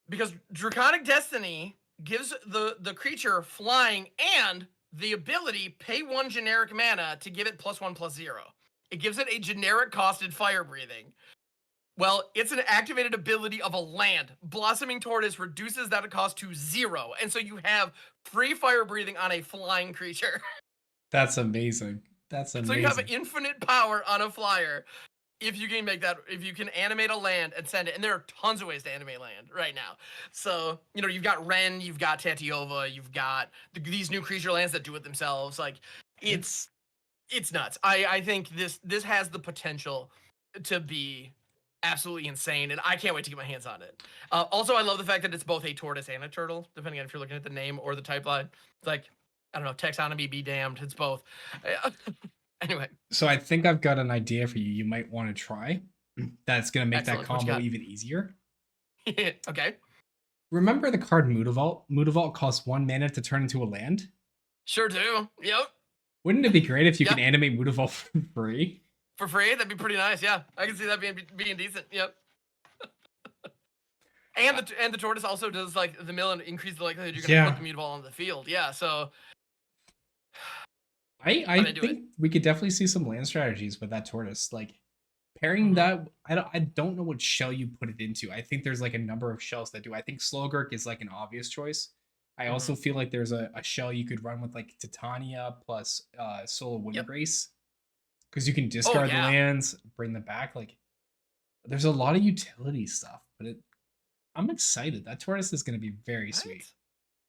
Speaker 2: Because Draconic Destiny gives the creature flying and the ability pay 1 generic mana to give it +1/+0. It gives it a generic costed fire breathing. Well, it's an activated ability of a land. Blossoming Tortoise reduces that cost to 0. And so you have free fire breathing on a flying creature.
Speaker 1: That's amazing. That's amazing.
Speaker 2: So you have infinite power on a flyer if you can if you can animate a land and send it. And there are tons of ways to animate land right now. So, you've got Ren, you've got Tatiova, you've got these new creature lands that do it themselves. Like, it's nuts. I think this has the potential to be absolutely insane, and I can't wait to get my hands on it. Also, I love the fact that it's both a tortoise and a turtle, depending on if you're looking at the name or the type line. It's like, I don't know, taxonomy be damned. It's both. Anyway.
Speaker 1: So I think I've got an idea for you. You might want to try. That's going to make that combo even easier.
Speaker 2: Okay.
Speaker 1: Remember the card Mutavault? Mutavault costs 1 mana to turn into a land?
Speaker 2: Sure do. Yep.
Speaker 1: Wouldn't it be great if you could animate Mutavault for free?
Speaker 2: For free? That'd be pretty nice. Yeah, I can see that being decent. Yep. And the tortoise also does like the mill and increase the likelihood you're gonna put the Mutavault on the field. Yeah, so
Speaker 1: I think we could definitely see some land strategies with that tortoise. Like pairing that, I don't know what shell you put it into. I think there's like a number of shells that do. I think Slogurk is like an obvious choice. I also feel like there's a shell you could run with like Titania plus Soul of Windgrace. Because you can discard the lands, bring them back. Like, there's a lot of utility stuff, but I'm excited. That tortoise is going to be very sweet.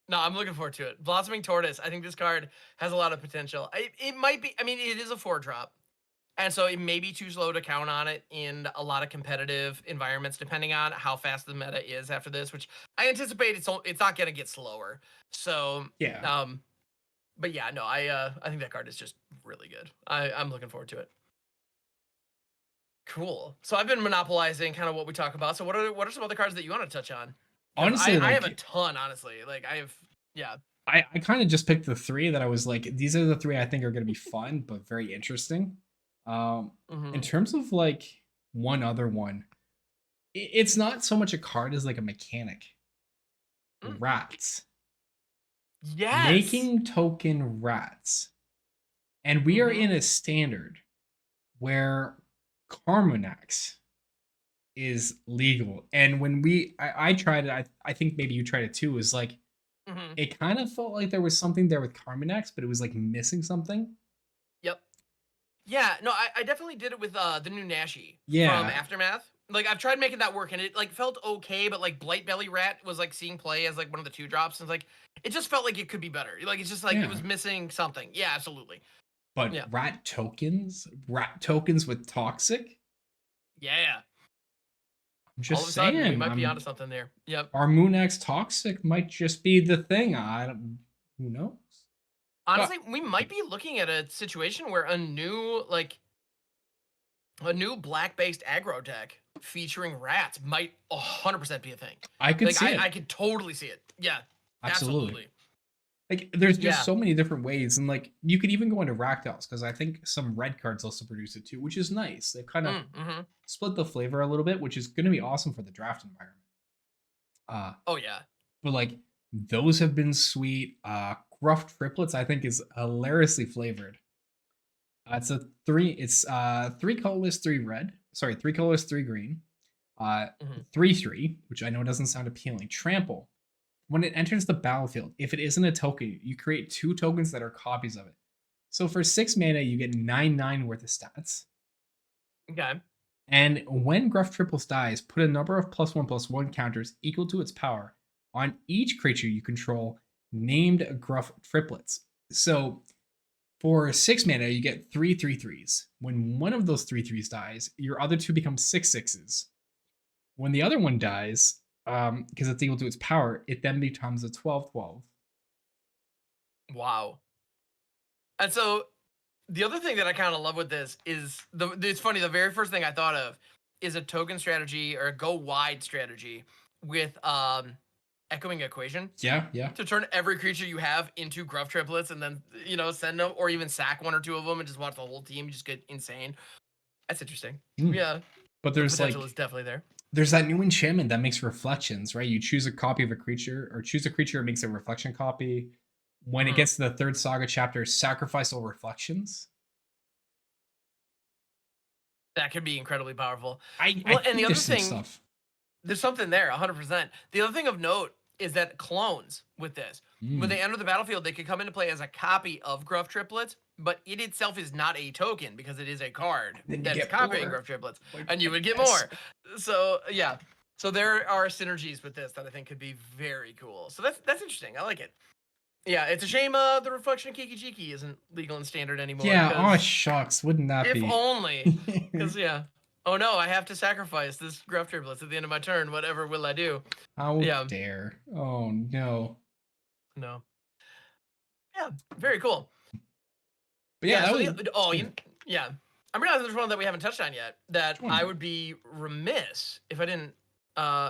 Speaker 2: No, I'm looking forward to it. Blossoming Tortoise. I think this card has a lot of potential. It might be. I mean, it is a 4-drop, and so it may be too slow to count on it in a lot of competitive environments, depending on how fast the meta is after this. Which I anticipate it's not going to get slower. So
Speaker 1: yeah.
Speaker 2: But yeah, no, I think that card is just really good. I'm looking forward to it. Cool. So I've been monopolizing kind of what we talk about. So what are some other cards that you want to touch on?
Speaker 1: Honestly,
Speaker 2: I have a ton. Honestly, like
Speaker 1: I kind of just picked the 3 that I was like, these are the 3 I think are going to be fun but very interesting. In terms of like one other one, it's not so much a card as like a mechanic. Rats.
Speaker 2: Yes.
Speaker 1: Making token rats. And we are in a standard where Carmonax is legal. And when I tried it, I think maybe you tried it too, is like it kind of felt like there was something there with Carmonax, but it was like missing something.
Speaker 2: Yep. Yeah, no, I definitely did it with the new Nashi from
Speaker 1: Yeah.
Speaker 2: Aftermath. Like I've tried making that work and it like felt okay, but like Blight Belly Rat was like seeing play as like one of the 2-drops, and like it just felt like it could be better. Like it's just like it was
Speaker 1: Yeah.
Speaker 2: missing something. Yeah, absolutely.
Speaker 1: But
Speaker 2: Yeah.
Speaker 1: rat tokens with toxic?
Speaker 2: Yeah.
Speaker 1: I'm
Speaker 2: All of
Speaker 1: just
Speaker 2: a sudden, we
Speaker 1: saying,
Speaker 2: might be onto something there. Yep.
Speaker 1: our Moonax toxic might just be the thing. Who knows?
Speaker 2: Honestly, we might be looking at a situation where a new black-based aggro deck featuring rats might 100% be a thing.
Speaker 1: I could see it.
Speaker 2: I could totally see it. Yeah, absolutely.
Speaker 1: Like, there's just so many different ways, and like you could even go into Rakdos, because I think some red cards also produce it too, which is nice. They've kind of split the flavor a little bit, which is going to be awesome for the draft environment.
Speaker 2: Oh yeah.
Speaker 1: But like those have been sweet. Gruff Triplets, I think, is hilariously flavored. It's 3 colorless, 3 red. Sorry, 3 colorless, 3 green. 3/3, which I know doesn't sound appealing. Trample. When it enters the battlefield, if it isn't a token, you create 2 tokens that are copies of it. So for 6 mana, you get 9/9 worth of stats.
Speaker 2: Okay.
Speaker 1: And when Gruff Triples dies, put a number of +1/+1 counters equal to its power on each creature you control named Gruff Triplets. So for 6 mana, you get 3 3/3s. When one of those 3/3s dies, your other 2 become 6/6s. When the other one dies, because it's equal to its power, it then becomes a 12/12.
Speaker 2: Wow. And so the other thing that I kind of love with this is it's funny. The very first thing I thought of is a token strategy or a go wide strategy with Echoing Equation.
Speaker 1: Yeah.
Speaker 2: To turn every creature you have into Gruff Triplets and then send them, or even sack 1 or 2 of them and just watch the whole team just get insane. That's interesting. Yeah.
Speaker 1: But there's
Speaker 2: the potential is definitely there.
Speaker 1: There's that new enchantment that makes reflections, right? You choose a copy of a creature, or choose a creature and makes a reflection copy. When it gets to the 3rd saga chapter, sacrifice all reflections.
Speaker 2: That could be incredibly powerful.
Speaker 1: And the other thing,
Speaker 2: there's something there, 100%. The other thing of note is that clones with this, when they enter the battlefield, they could come into play as a copy of Gruff Triplets, but it itself is not a token because it is a card that is copying Gruff Triplets, and you would get more. So yeah, so there are synergies with this that I think could be very cool. So that's interesting. I like it. Yeah, it's a shame the Reflection of Kiki Jiki isn't legal and standard anymore.
Speaker 1: Yeah, oh shucks, wouldn't that be?
Speaker 2: If only, because yeah. Oh no, I have to sacrifice this Gruff Triplets at the end of my turn. Whatever will I do?
Speaker 1: How dare? Oh no.
Speaker 2: No. Yeah, very cool.
Speaker 1: But yeah,
Speaker 2: yeah. I'm realizing there's one that we haven't touched on yet that I would be remiss if I didn't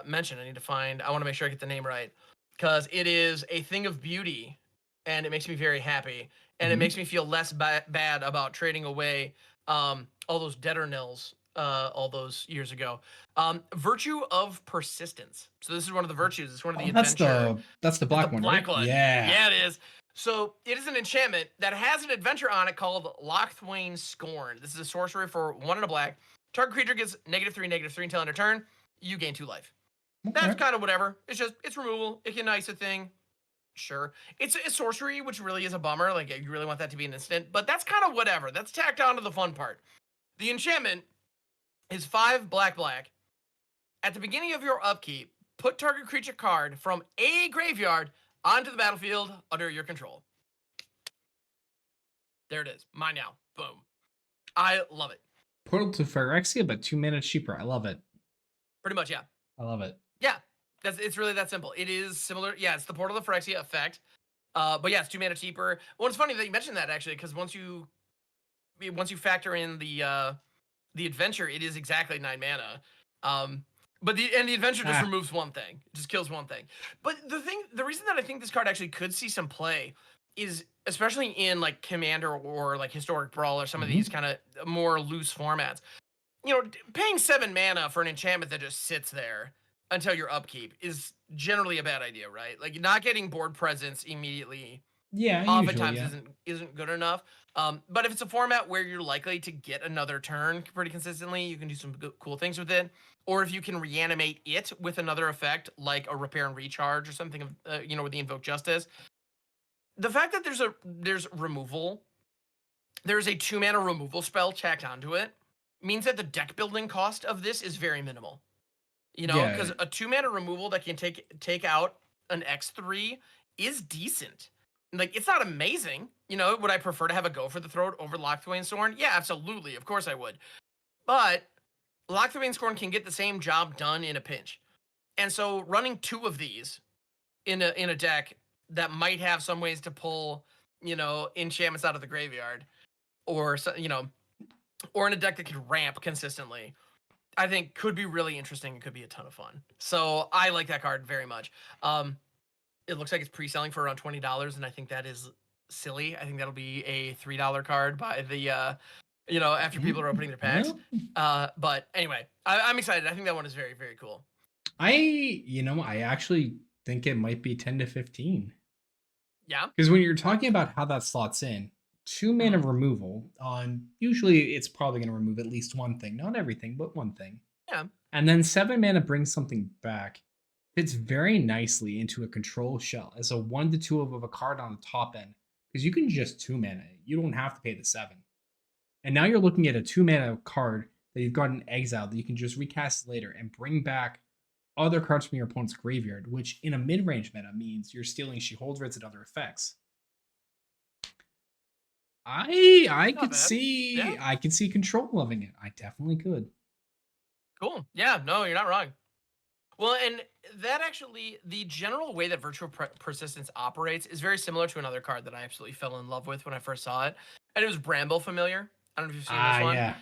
Speaker 2: mention. I want to make sure I get the name right, because it is a thing of beauty, and it makes me very happy, and it makes me feel less bad about trading away all those Deader Nils all those years ago. Virtue of Persistence. So this is one of the virtues. It's one of the adventure.
Speaker 1: That's the black one, right?
Speaker 2: Yeah, it is. So it is an enchantment that has an adventure on it called Lochthwain Scorn. This is a sorcery for 1 and a black. Target creature gets -3/-3 until end of turn. You gain 2 life. Okay. That's kind of whatever. It's removal. It can nice a thing. Sure. It's a sorcery, which really is a bummer. Like, you really want that to be an instant, but that's kind of whatever. That's tacked on to the fun part. The enchantment is 5 black. At the beginning of your upkeep, put target creature card from a graveyard onto the battlefield under your control. There it is. Mine now. Boom. I love it.
Speaker 1: Portal to Phyrexia, but 2 mana cheaper. I love it.
Speaker 2: Pretty much, yeah.
Speaker 1: I love it.
Speaker 2: Yeah. It's really that simple. It is similar. Yeah, it's the Portal to Phyrexia effect. But yeah, it's 2 mana cheaper. Well, it's funny that you mentioned that, actually, because once you factor in the adventure, it is exactly 9 mana. But the adventure just removes one thing. It just kills one thing. But the reason that I think this card actually could see some play is, especially in like Commander or like Historic Brawl or some of these kind of more loose formats, paying 7 mana for an enchantment that just sits there until your upkeep is generally a bad idea, right? Like, not getting board presence immediately
Speaker 1: Yeah, usually,
Speaker 2: oftentimes isn't good enough. But if it's a format where you're likely to get another turn pretty consistently, you can do some cool things with it. Or if you can reanimate it with another effect, like a repair and recharge or something of, with the Invoke Justice. The fact that there's removal, there's a 2-mana removal spell tacked onto it, means that the deck building cost of this is very minimal. Because a 2-mana removal that can take out an X3 is decent. Like, it's not amazing. Would I prefer to have a Go for the Throat over Lockthwain Scorn? Yeah, absolutely. Of course I would. But Lockthwain Scorn can get the same job done in a pinch. And so running 2 of these in a deck that might have some ways to pull, enchantments out of the graveyard, or or in a deck that could ramp consistently, I think could be really interesting and could be a ton of fun. So I like that card very much. It looks like it's pre-selling for around $20, and I think that is silly. I think that'll be a $3 card by the after people are opening their packs. But anyway, I'm excited. I think that one is very, very cool.
Speaker 1: I actually think it might be 10 to 15.
Speaker 2: Yeah.
Speaker 1: Because when you're talking about how that slots in, 2-mana removal on usually it's probably going to remove at least one thing, not everything, but one thing.
Speaker 2: Yeah.
Speaker 1: And then 7 mana brings something back. Fits very nicely into a control shell as a 1 to 2 of a card on the top end, because you can just 2 mana it. You don't have to pay the 7. And now you're looking at a 2 mana card that you've got in exile that you can just recast later and bring back other cards from your opponent's graveyard, which in a mid-range meta means you're stealing Sheholdreds and other effects. I could see I could see Control loving it. I definitely could.
Speaker 2: Cool. Yeah, no, you're not wrong. Well, and that actually, the general way that Virtual Persistence operates is very similar to another card that I absolutely fell in love with when I first saw it, and it was Bramble Familiar. I don't know if you've seen this one. Yeah.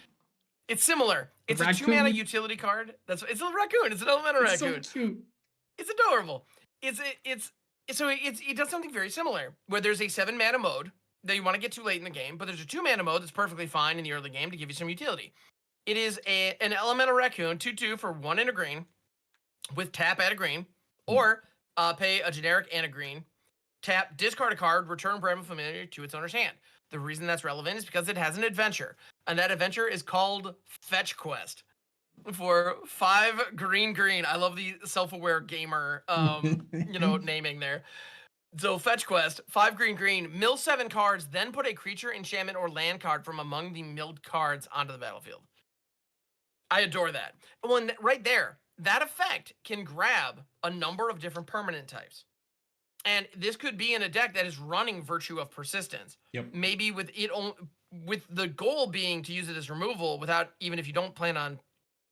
Speaker 2: It's similar. It's a 2-mana utility card. It's a raccoon. It's an elemental raccoon.
Speaker 1: So cute.
Speaker 2: It's adorable. It does something very similar, where there's a 7-mana mode that you want to get too late in the game, but there's a 2-mana mode that's perfectly fine in the early game to give you some utility. It is an elemental raccoon, 2/2 for 1 and a green, with tap, add a green, or pay a generic and a green, tap, discard a card, return Bramble Familiar to its owner's hand. The reason that's relevant is because it has an adventure, and that adventure is called Fetch Quest for 5 green. I love the self-aware gamer, naming there. So Fetch Quest, 5 green, mill 7 cards, then put a creature, enchantment, or land card from among the milled cards onto the battlefield. I adore that. Well, right there, that effect can grab a number of different permanent types. And this could be in a deck that is running Virtue of Persistence.
Speaker 1: Yep.
Speaker 2: Maybe with the goal being to use it as removal without, even if you don't plan on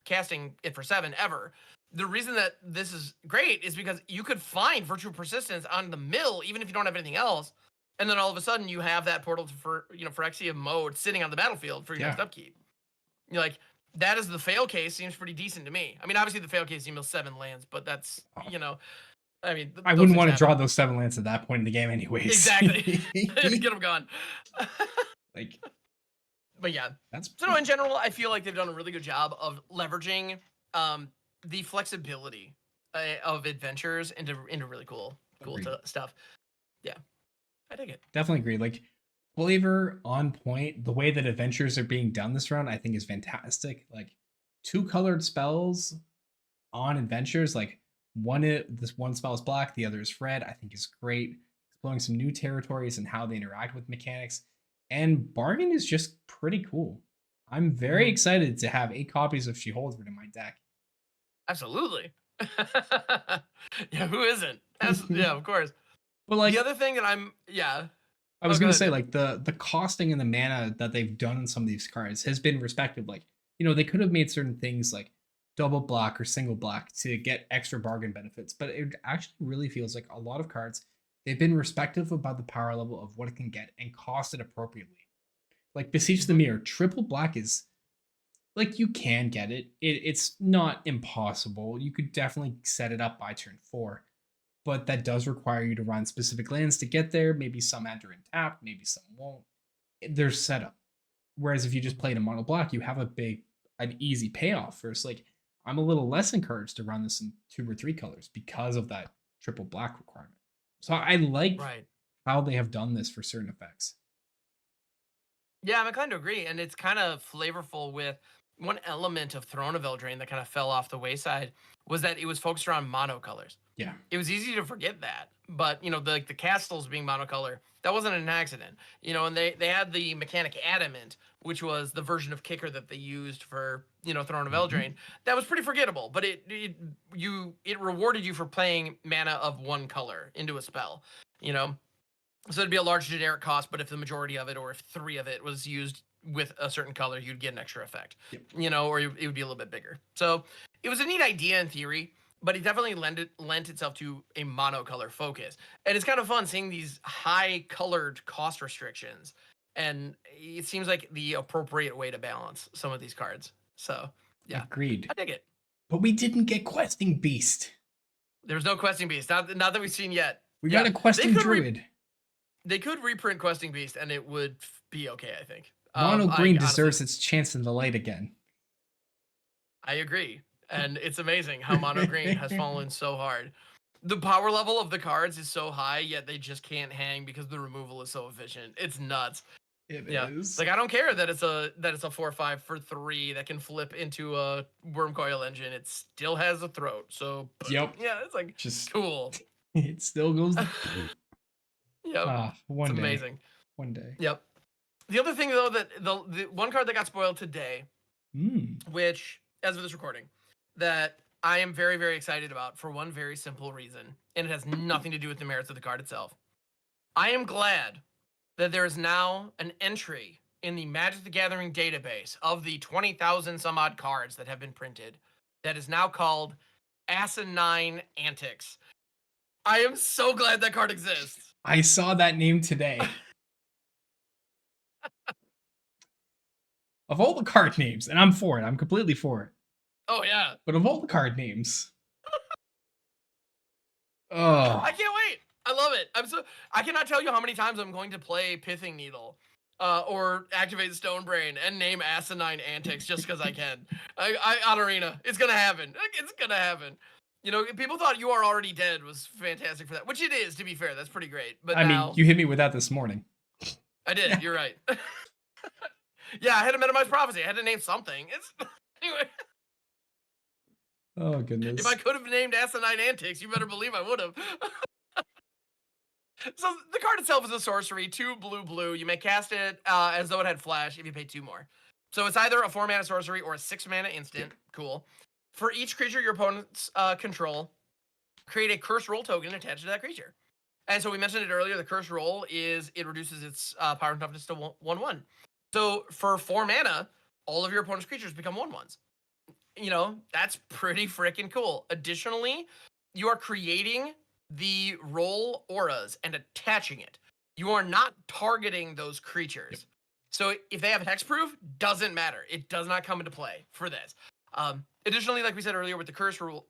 Speaker 2: casting it for 7 ever. The reason that this is great is because you could find Virtue of Persistence on the mill, even if you don't have anything else. And then all of a sudden you have that Portal to Phyrexia mode sitting on the battlefield for your next upkeep. You're like, that is the fail case. Seems pretty decent to me. I mean, obviously the fail case, you mill 7 lands, but that's, I mean,
Speaker 1: I wouldn't want to draw those 7 lands at that point in the game anyways.
Speaker 2: Exactly. Get them gone. But yeah. So in general, I feel like they've done a really good job of leveraging the flexibility of adventures into really cool stuff. Yeah. I dig it.
Speaker 1: Definitely agree. Like, flavor on point. The way that adventures are being done this round, I think, is fantastic. Like, 2 colored spells on adventures, like this one spell is black, the other is red, I think is great. Exploring some new territories and how they interact with mechanics. And Bargain is just pretty cool. I'm very excited to have 8 copies of She-Holds in my deck.
Speaker 2: Absolutely. Yeah, who isn't? Yeah, of course.
Speaker 1: But like
Speaker 2: the other thing that
Speaker 1: I was gonna say, like, the costing and the mana that they've done in some of these cards has been respective. Like, they could have made certain things like double black or single black to get extra bargain benefits, but it actually really feels like a lot of cards, they've been respective about the power level of what it can get and cost it appropriately. Like Beseech the Mirror, triple black is like, you can get it. It's not impossible. You could definitely set it up by turn 4. But that does require you to run specific lands to get there. Maybe some enter in tap, maybe some won't. There's setup. Whereas if you just played a mono black, you have an easy payoff. First, like, I'm a little less encouraged to run this in 2 or 3 colors because of that triple black requirement. So I like how they have done this for certain effects.
Speaker 2: Yeah, I'm inclined to agree, and it's kind of flavorful with one element of Throne of Eldraine that kind of fell off the wayside was that it was focused around monocolors.
Speaker 1: Yeah.
Speaker 2: It was easy to forget that, but you know, the castles being monocolor, that wasn't an accident. You know, and they had the mechanic Adamant, which was the version of Kicker that they used for, you know, Throne of Eldraine. That was pretty forgettable, but it rewarded you for playing mana of one color into a spell, you know. So it'd be a large generic cost, but if the majority of it, or if 3 of it was used with a certain color, you'd get an extra effect, you know, or it would be a little bit bigger. So it was a neat idea in theory, but it definitely lent itself to a monocolor focus. And it's kind of fun seeing these high colored cost restrictions. And it seems like the appropriate way to balance some of these cards. So yeah,
Speaker 1: agreed.
Speaker 2: I dig it.
Speaker 1: But we didn't get Questing Beast.
Speaker 2: There's no Questing Beast, not that we've seen yet.
Speaker 1: We got a Questing Druid.
Speaker 2: They could reprint Questing Beast and it would be okay, I think.
Speaker 1: Mono Green deserves its chance in the light again.
Speaker 2: I agree. And it's amazing how Mono Green has fallen so hard. The power level of the cards is so high, yet they just can't hang because the removal is so efficient. It's nuts.
Speaker 1: It is.
Speaker 2: Like, I don't care that it's a 4/5 for 3 that can flip into a Wormcoil Engine. It still has a throat. So
Speaker 1: yep.
Speaker 2: Yeah, it's like just cool.
Speaker 1: It still goes.
Speaker 2: Yep.
Speaker 1: It's
Speaker 2: amazing.
Speaker 1: One day.
Speaker 2: Yep. The other thing though, that the one card that got spoiled today, which as of this recording, that I am very, very excited about for one very simple reason, and it has nothing to do with the merits of the card itself. I am glad that there is now an entry in the Magic the Gathering database of the 20,000 some odd cards that have been printed that is now called Asinine Antics. I am so glad that card exists.
Speaker 1: I saw that name today. Of all the card names, and I'm for it. I'm completely for it.
Speaker 2: Oh, yeah.
Speaker 1: But of all the card names. Oh.
Speaker 2: I can't wait. I love it. I cannot tell you how many times I'm going to play Pithing Needle or activate Stone Brain and name Asinine Antics just because I can. On Arena. It's going to happen. It's going to happen. You know, people thought You Are Already Dead was fantastic for that, which it is, to be fair. That's pretty great. But
Speaker 1: I mean, you hit me with that this morning.
Speaker 2: I did. You're right. Yeah, I had a Metamized Prophecy. I had to name something. Anyway.
Speaker 1: Oh, goodness.
Speaker 2: If I could have named Asinine Antics, you better believe I would have. So the card itself is a sorcery, 2 blue. You may cast it as though it had flash if you pay 2 more. So it's either a 4-mana sorcery or a 6-mana instant. Cool. For each creature your opponents control, create a curse roll token attached to that creature. And so we mentioned it earlier, the curse roll is it reduces its power and toughness to 1/1. So for 4 mana, all of your opponent's creatures become 1/1s. You know, that's pretty freaking cool. Additionally, you are creating the roll auras and attaching it. You are not targeting those creatures. Yep. So if they have hexproof, doesn't matter. It does not come into play for this. Additionally, like we said earlier with the curse roll,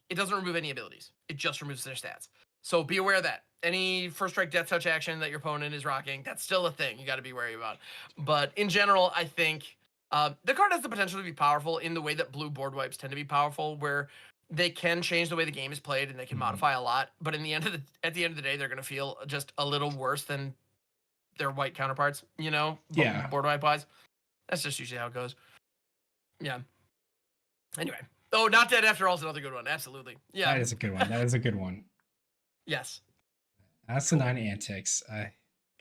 Speaker 2: it doesn't remove any abilities. It just removes their stats. So be aware of that. Any first strike death touch action that your opponent is rocking, that's still a thing you got to be wary about. But in general, I think the card has the potential to be powerful in the way that blue board wipes tend to be powerful, where they can change the way the game is played and they can modify a lot. But at the end of the day, they're going to feel just a little worse than their white counterparts, you know?
Speaker 1: Yeah.
Speaker 2: Board wipe wise. That's just usually how it goes. Yeah. Anyway. Oh, Not Dead After All is another good one. Absolutely. Yeah.
Speaker 1: That is a good one. That is a good one.
Speaker 2: Yes.
Speaker 1: Asinine Antics.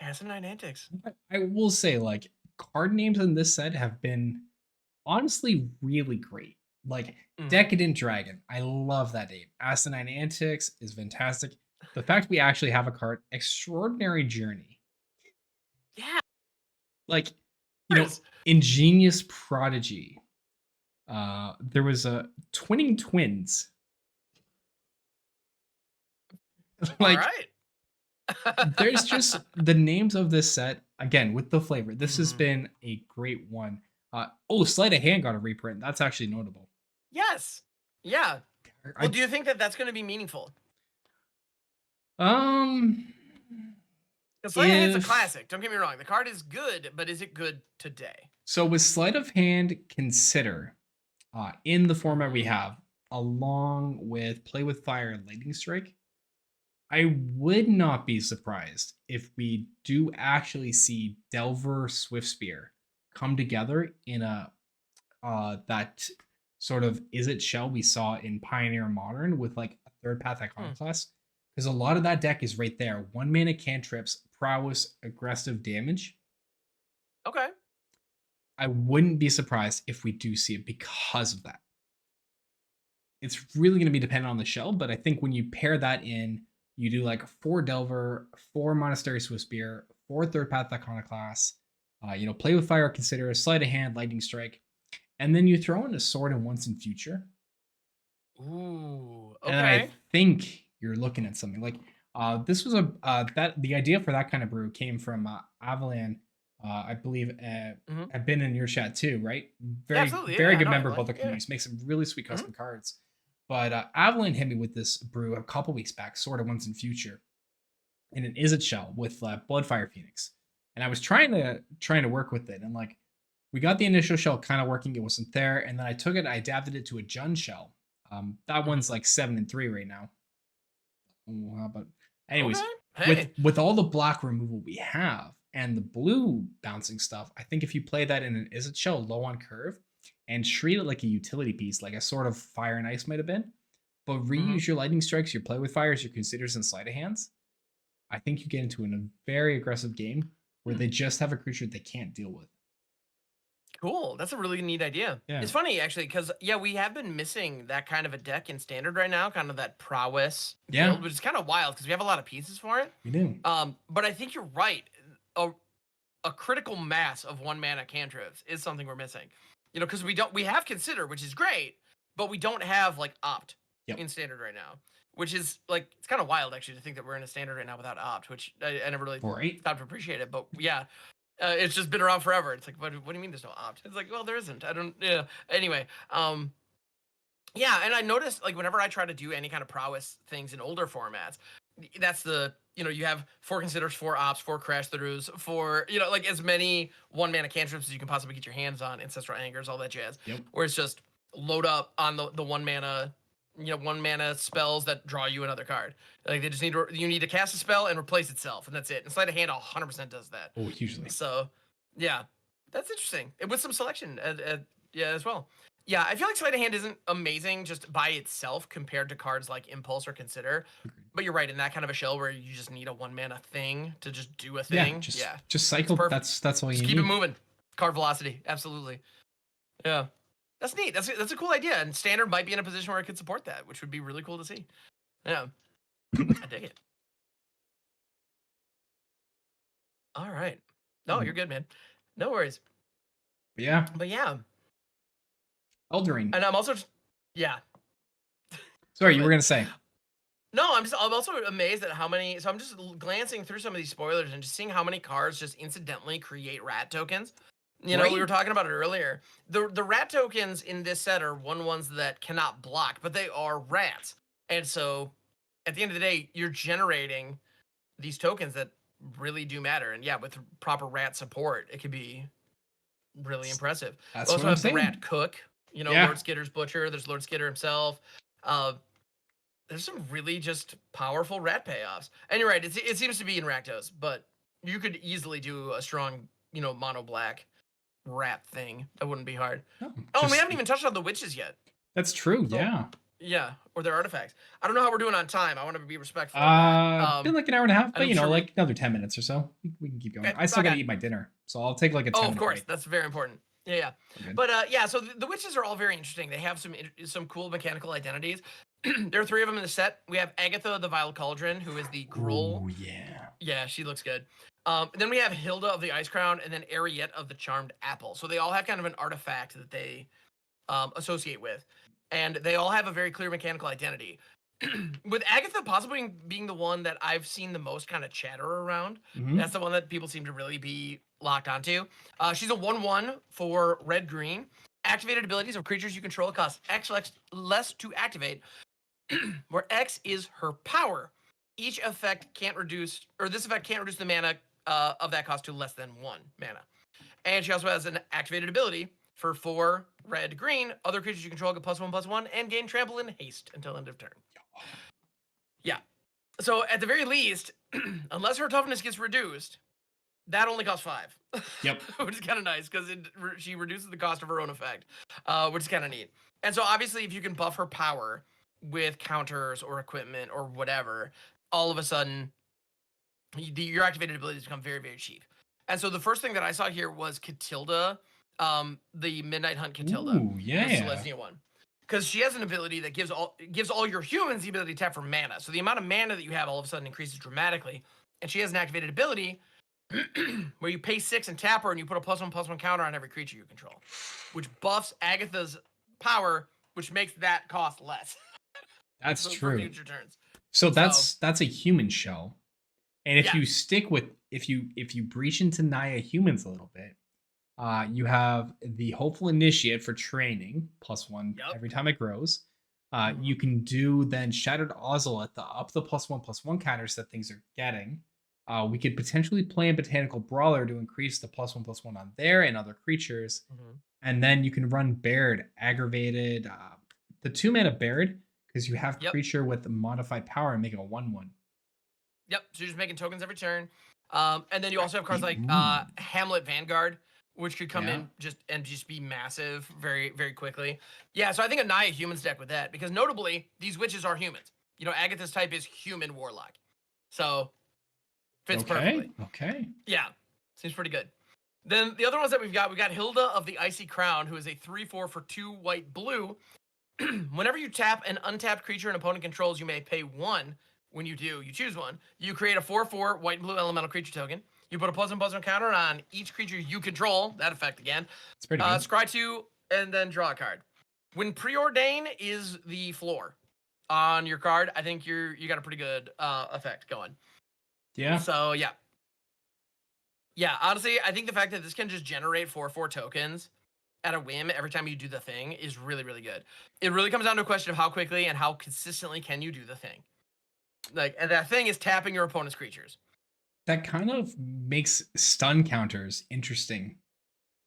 Speaker 2: Asinine Antics.
Speaker 1: I will say, like, card names in this set have been honestly really great. Like, Decadent Dragon. I love that name. Asinine Antics is fantastic. The fact we actually have a card, Extraordinary Journey.
Speaker 2: Yeah.
Speaker 1: Like, you know, Ingenious Prodigy. There was a Twinning Twins. Like, all right. There's just the names of this set, again, with the flavor. This has been a great one. Sleight of Hand got a reprint. That's actually notable.
Speaker 2: Yes. Yeah. Well, do you think that that's going to be meaningful?
Speaker 1: Because
Speaker 2: Sleight of Hand's a classic. Don't get me wrong. The card is good, but is it good today?
Speaker 1: So with Sleight of Hand, consider in the format we have, along with Play with Fire and Lightning Strike, I would not be surprised if we do actually see Delver Swiftspear come together in a that sort of is it shell we saw in Pioneer Modern with like a third path iconoclast. Because a lot of that deck is right there. 1 mana cantrips, prowess, aggressive damage.
Speaker 2: Okay.
Speaker 1: I wouldn't be surprised if we do see it because of that. It's really going to be dependent on the shell, but I think when you pair that in, you do like 4 Delver, 4 Monastery Swiftspear, 4 third path iconoclast, play with fire, consider sleight of hand, lightning strike, and then you throw in a sword and once in future.
Speaker 2: Ooh, okay.
Speaker 1: And I think you're looking at something like this was the idea for that kind of brew came from Avalan. I believe have been in your chat too, right? Very good member of both the communities. Make some really sweet custom cards. But Avalan hit me with this brew a couple weeks back, sort of once in future, and it is a shell with Bloodfire Phoenix. And I was trying to work with it, and like we got the initial shell kind of working, it wasn't there, and then I took it, I adapted it to a Jund shell. That one's like 7-3 right now. But anyways, with all the black removal we have and the blue bouncing stuff, I think if you play that in an Izzet shell low on curve and treat it like a utility piece, like a sort of fire and ice might have been, but reuse your lightning strikes, your play with fires, your considers, and sleight of hands, I think you get into a very aggressive game where they just have a creature they can't deal with.
Speaker 2: Cool. That's a really neat idea. Yeah. It's funny, actually, because, we have been missing that kind of a deck in Standard right now, kind of that prowess build, which is kind of wild because we have a lot of pieces for it.
Speaker 1: We do.
Speaker 2: But I think you're right. A critical mass of 1-mana cantrips is something we're missing. Because we have Consider, which is great, but we don't have, like, Opt in Standard right now, which is, like, it's kind of wild, actually, to think that we're in a Standard right now without Opt, which I never really stopped to appreciate it, but, yeah. It's just been around forever. It's like, what do you mean there's no Opt? It's like, well, there isn't. I don't, Anyway, and I noticed, like, whenever I try to do any kind of prowess things in older formats, that's you have 4 Considers, 4 Opts, 4 Crash Throughs, 4, like, as many 1-mana cantrips as you can possibly get your hands on, Ancestral Angers, all that jazz. Where it's just load up on the 1-mana 1-mana spells that draw you another card. Like they just you need to cast a spell and replace itself, and that's it. And Sleight of Hand 100% does that.
Speaker 1: Oh, hugely.
Speaker 2: So, yeah, that's interesting. With some selection, as well. Yeah, I feel like Sleight of Hand isn't amazing just by itself compared to cards like Impulse or Consider. But you're right, in that kind of a shell where you just need a 1-mana thing to just do a thing.
Speaker 1: Just cycle. That's all you need.
Speaker 2: Keep it moving. Card velocity, absolutely. Yeah. That's neat. That's a cool idea. And Standard might be in a position where it could support that, which would be really cool to see. Yeah. I dig it. All right. No, you're good, man. No worries.
Speaker 1: Yeah.
Speaker 2: But yeah.
Speaker 1: Eldraine.
Speaker 2: And I'm also
Speaker 1: Sorry, you were gonna say.
Speaker 2: No, I'm also amazed at how many. So I'm just glancing through some of these spoilers and just seeing how many cards just incidentally create rat tokens. We were talking about it earlier. The rat tokens in this set are ones that cannot block, but they are rats. And so at the end of the day, you're generating these tokens that really do matter. And yeah, with proper rat support, it could be really impressive.
Speaker 1: That's
Speaker 2: we also have the rat cook,
Speaker 1: Lord
Speaker 2: Skitter's butcher. There's Lord Skitter himself. There's some really just powerful rat payoffs. And you're right, it seems to be in Rakdos, but you could easily do a strong, mono black rat thing. That wouldn't be hard. And we haven't even touched on the witches yet.
Speaker 1: That's true.
Speaker 2: Yeah, or their artifacts. I don't know how we're doing on time. I want to be respectful.
Speaker 1: Been like an hour and a half, but like another 10 minutes or so. We can keep going. I still gotta eat my dinner, so I'll take like a 10 minute
Speaker 2: of course,
Speaker 1: break.
Speaker 2: That's very important. Yeah. But so the witches are all very interesting. They have some cool mechanical identities. There are 3 of them in the set. We have Agatha the Vile Cauldron, who is the Gruul.
Speaker 1: Oh yeah.
Speaker 2: Yeah, she looks good. Then we have Hilda of the Ice Crown, and then Ariette of the Charmed Apple. So they all have kind of an artifact that they associate with. And they all have a very clear mechanical identity. With Agatha possibly being the one that I've seen the most kind of chatter around. That's the one that people seem to really be locked onto. She's a 1/1 for red-green. Activated abilities of creatures you control cost X less to activate, where X is her power. Each effect can't reduce, or this effect can't reduce the mana of that cost to less than 1 mana. And she also has an activated ability for 4 red-green. Other creatures you control get +1/+1 and gain trample and haste until end of turn. Yeah. So at the very least, unless her toughness gets reduced, that only costs 5.
Speaker 1: Yep.
Speaker 2: Which is kind of nice because she reduces the cost of her own effect, which is kind of neat. And so obviously, if you can buff her power with counters or equipment or whatever, all of a sudden your activated abilities become very, very cheap. And so the first thing that I saw here was Catilda, the Midnight Hunt Catilda,
Speaker 1: Ooh, yeah.
Speaker 2: the Celestia one, because she has an ability that gives all your humans the ability to tap for mana. So the amount of mana that you have all of a sudden increases dramatically. And she has an activated ability where you pay 6 and tap her, and you put a +1/+1 counter on every creature you control, which buffs Agatha's power, which makes that cost less.
Speaker 1: That's true. For
Speaker 2: future turns.
Speaker 1: So that's a human shell. And if
Speaker 2: Yeah.
Speaker 1: you stick with if you breach into Naya humans a little bit, you have the Hopeful Initiate for training, +1 every time it grows. You can do then Shattered Ozolith to up the +1/+1 counters that things are getting. We could potentially play in Botanical Brawler to increase the +1/+1 on there and other creatures. And then you can run Baird, Aggravated, the 2-mana Baird, because you have creature with modified power and make it a 1/1.
Speaker 2: Yep, so you're just making tokens every turn. And then you also have cards like Hamlet Vanguard, which could come in just be massive very, very quickly. Yeah, so I think a Naya humans deck with that, because notably, these witches are humans. You know, Agatha's type is human warlock. So fits perfectly.
Speaker 1: Okay.
Speaker 2: Yeah, seems pretty good. Then the other ones that we've got Hilda of the Icy Crown, who is a 3/4 for 2 white blue. Whenever you tap an untapped creature an opponent controls, you may pay 1. When you do, you choose one. You create a 4/4 white and blue elemental creature token. You put a +1/+1 counter on each creature you control. That effect again.
Speaker 1: It's pretty good.
Speaker 2: Scry 2 and then draw a card. When Preordain is the floor on your card, I think you got a pretty good effect going.
Speaker 1: Yeah.
Speaker 2: So yeah. Yeah, honestly, I think the fact that this can just generate 4/4 tokens at a whim every time you do the thing is really, really good. It really comes down to a question of how quickly and how consistently can you do the thing. Like, and that thing is tapping your opponent's creatures.
Speaker 1: That kind of makes stun counters interesting,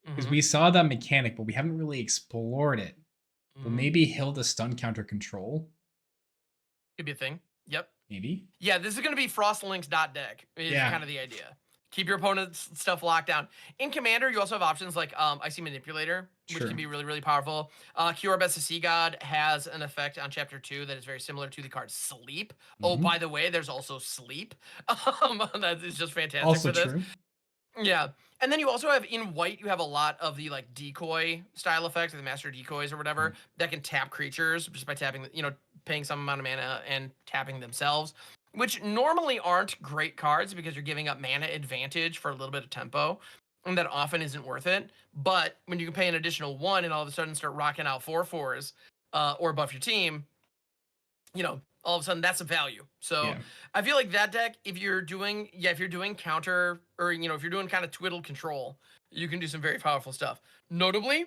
Speaker 1: because we saw that mechanic, but we haven't really explored it. But maybe Hilda stun counter control
Speaker 2: could be a thing. Yep.
Speaker 1: Maybe.
Speaker 2: Yeah, this is going to be Frostlinks.deck is kind of the idea. Keep your opponent's stuff locked down. In Commander, you also have options like Icy Manipulator, which can be really, really powerful. Kiorabeth the Sea God has an effect on Chapter 2 that is very similar to the card Sleep. Oh, by the way, there's also Sleep. That is just fantastic
Speaker 1: also
Speaker 2: for this.
Speaker 1: True.
Speaker 2: Yeah. And then you also have, in white, you have a lot of the like decoy style effects, the master decoys or whatever, that can tap creatures just by tapping, paying some amount of mana and tapping themselves, which normally aren't great cards because you're giving up mana advantage for a little bit of tempo, and that often isn't worth it. But when you can pay an additional 1 and all of a sudden start rocking out 4/4s or buff your team, all of a sudden that's a value. So I feel like that deck, if you're doing counter, or if you're doing kind of twiddle control, you can do some very powerful stuff. Notably,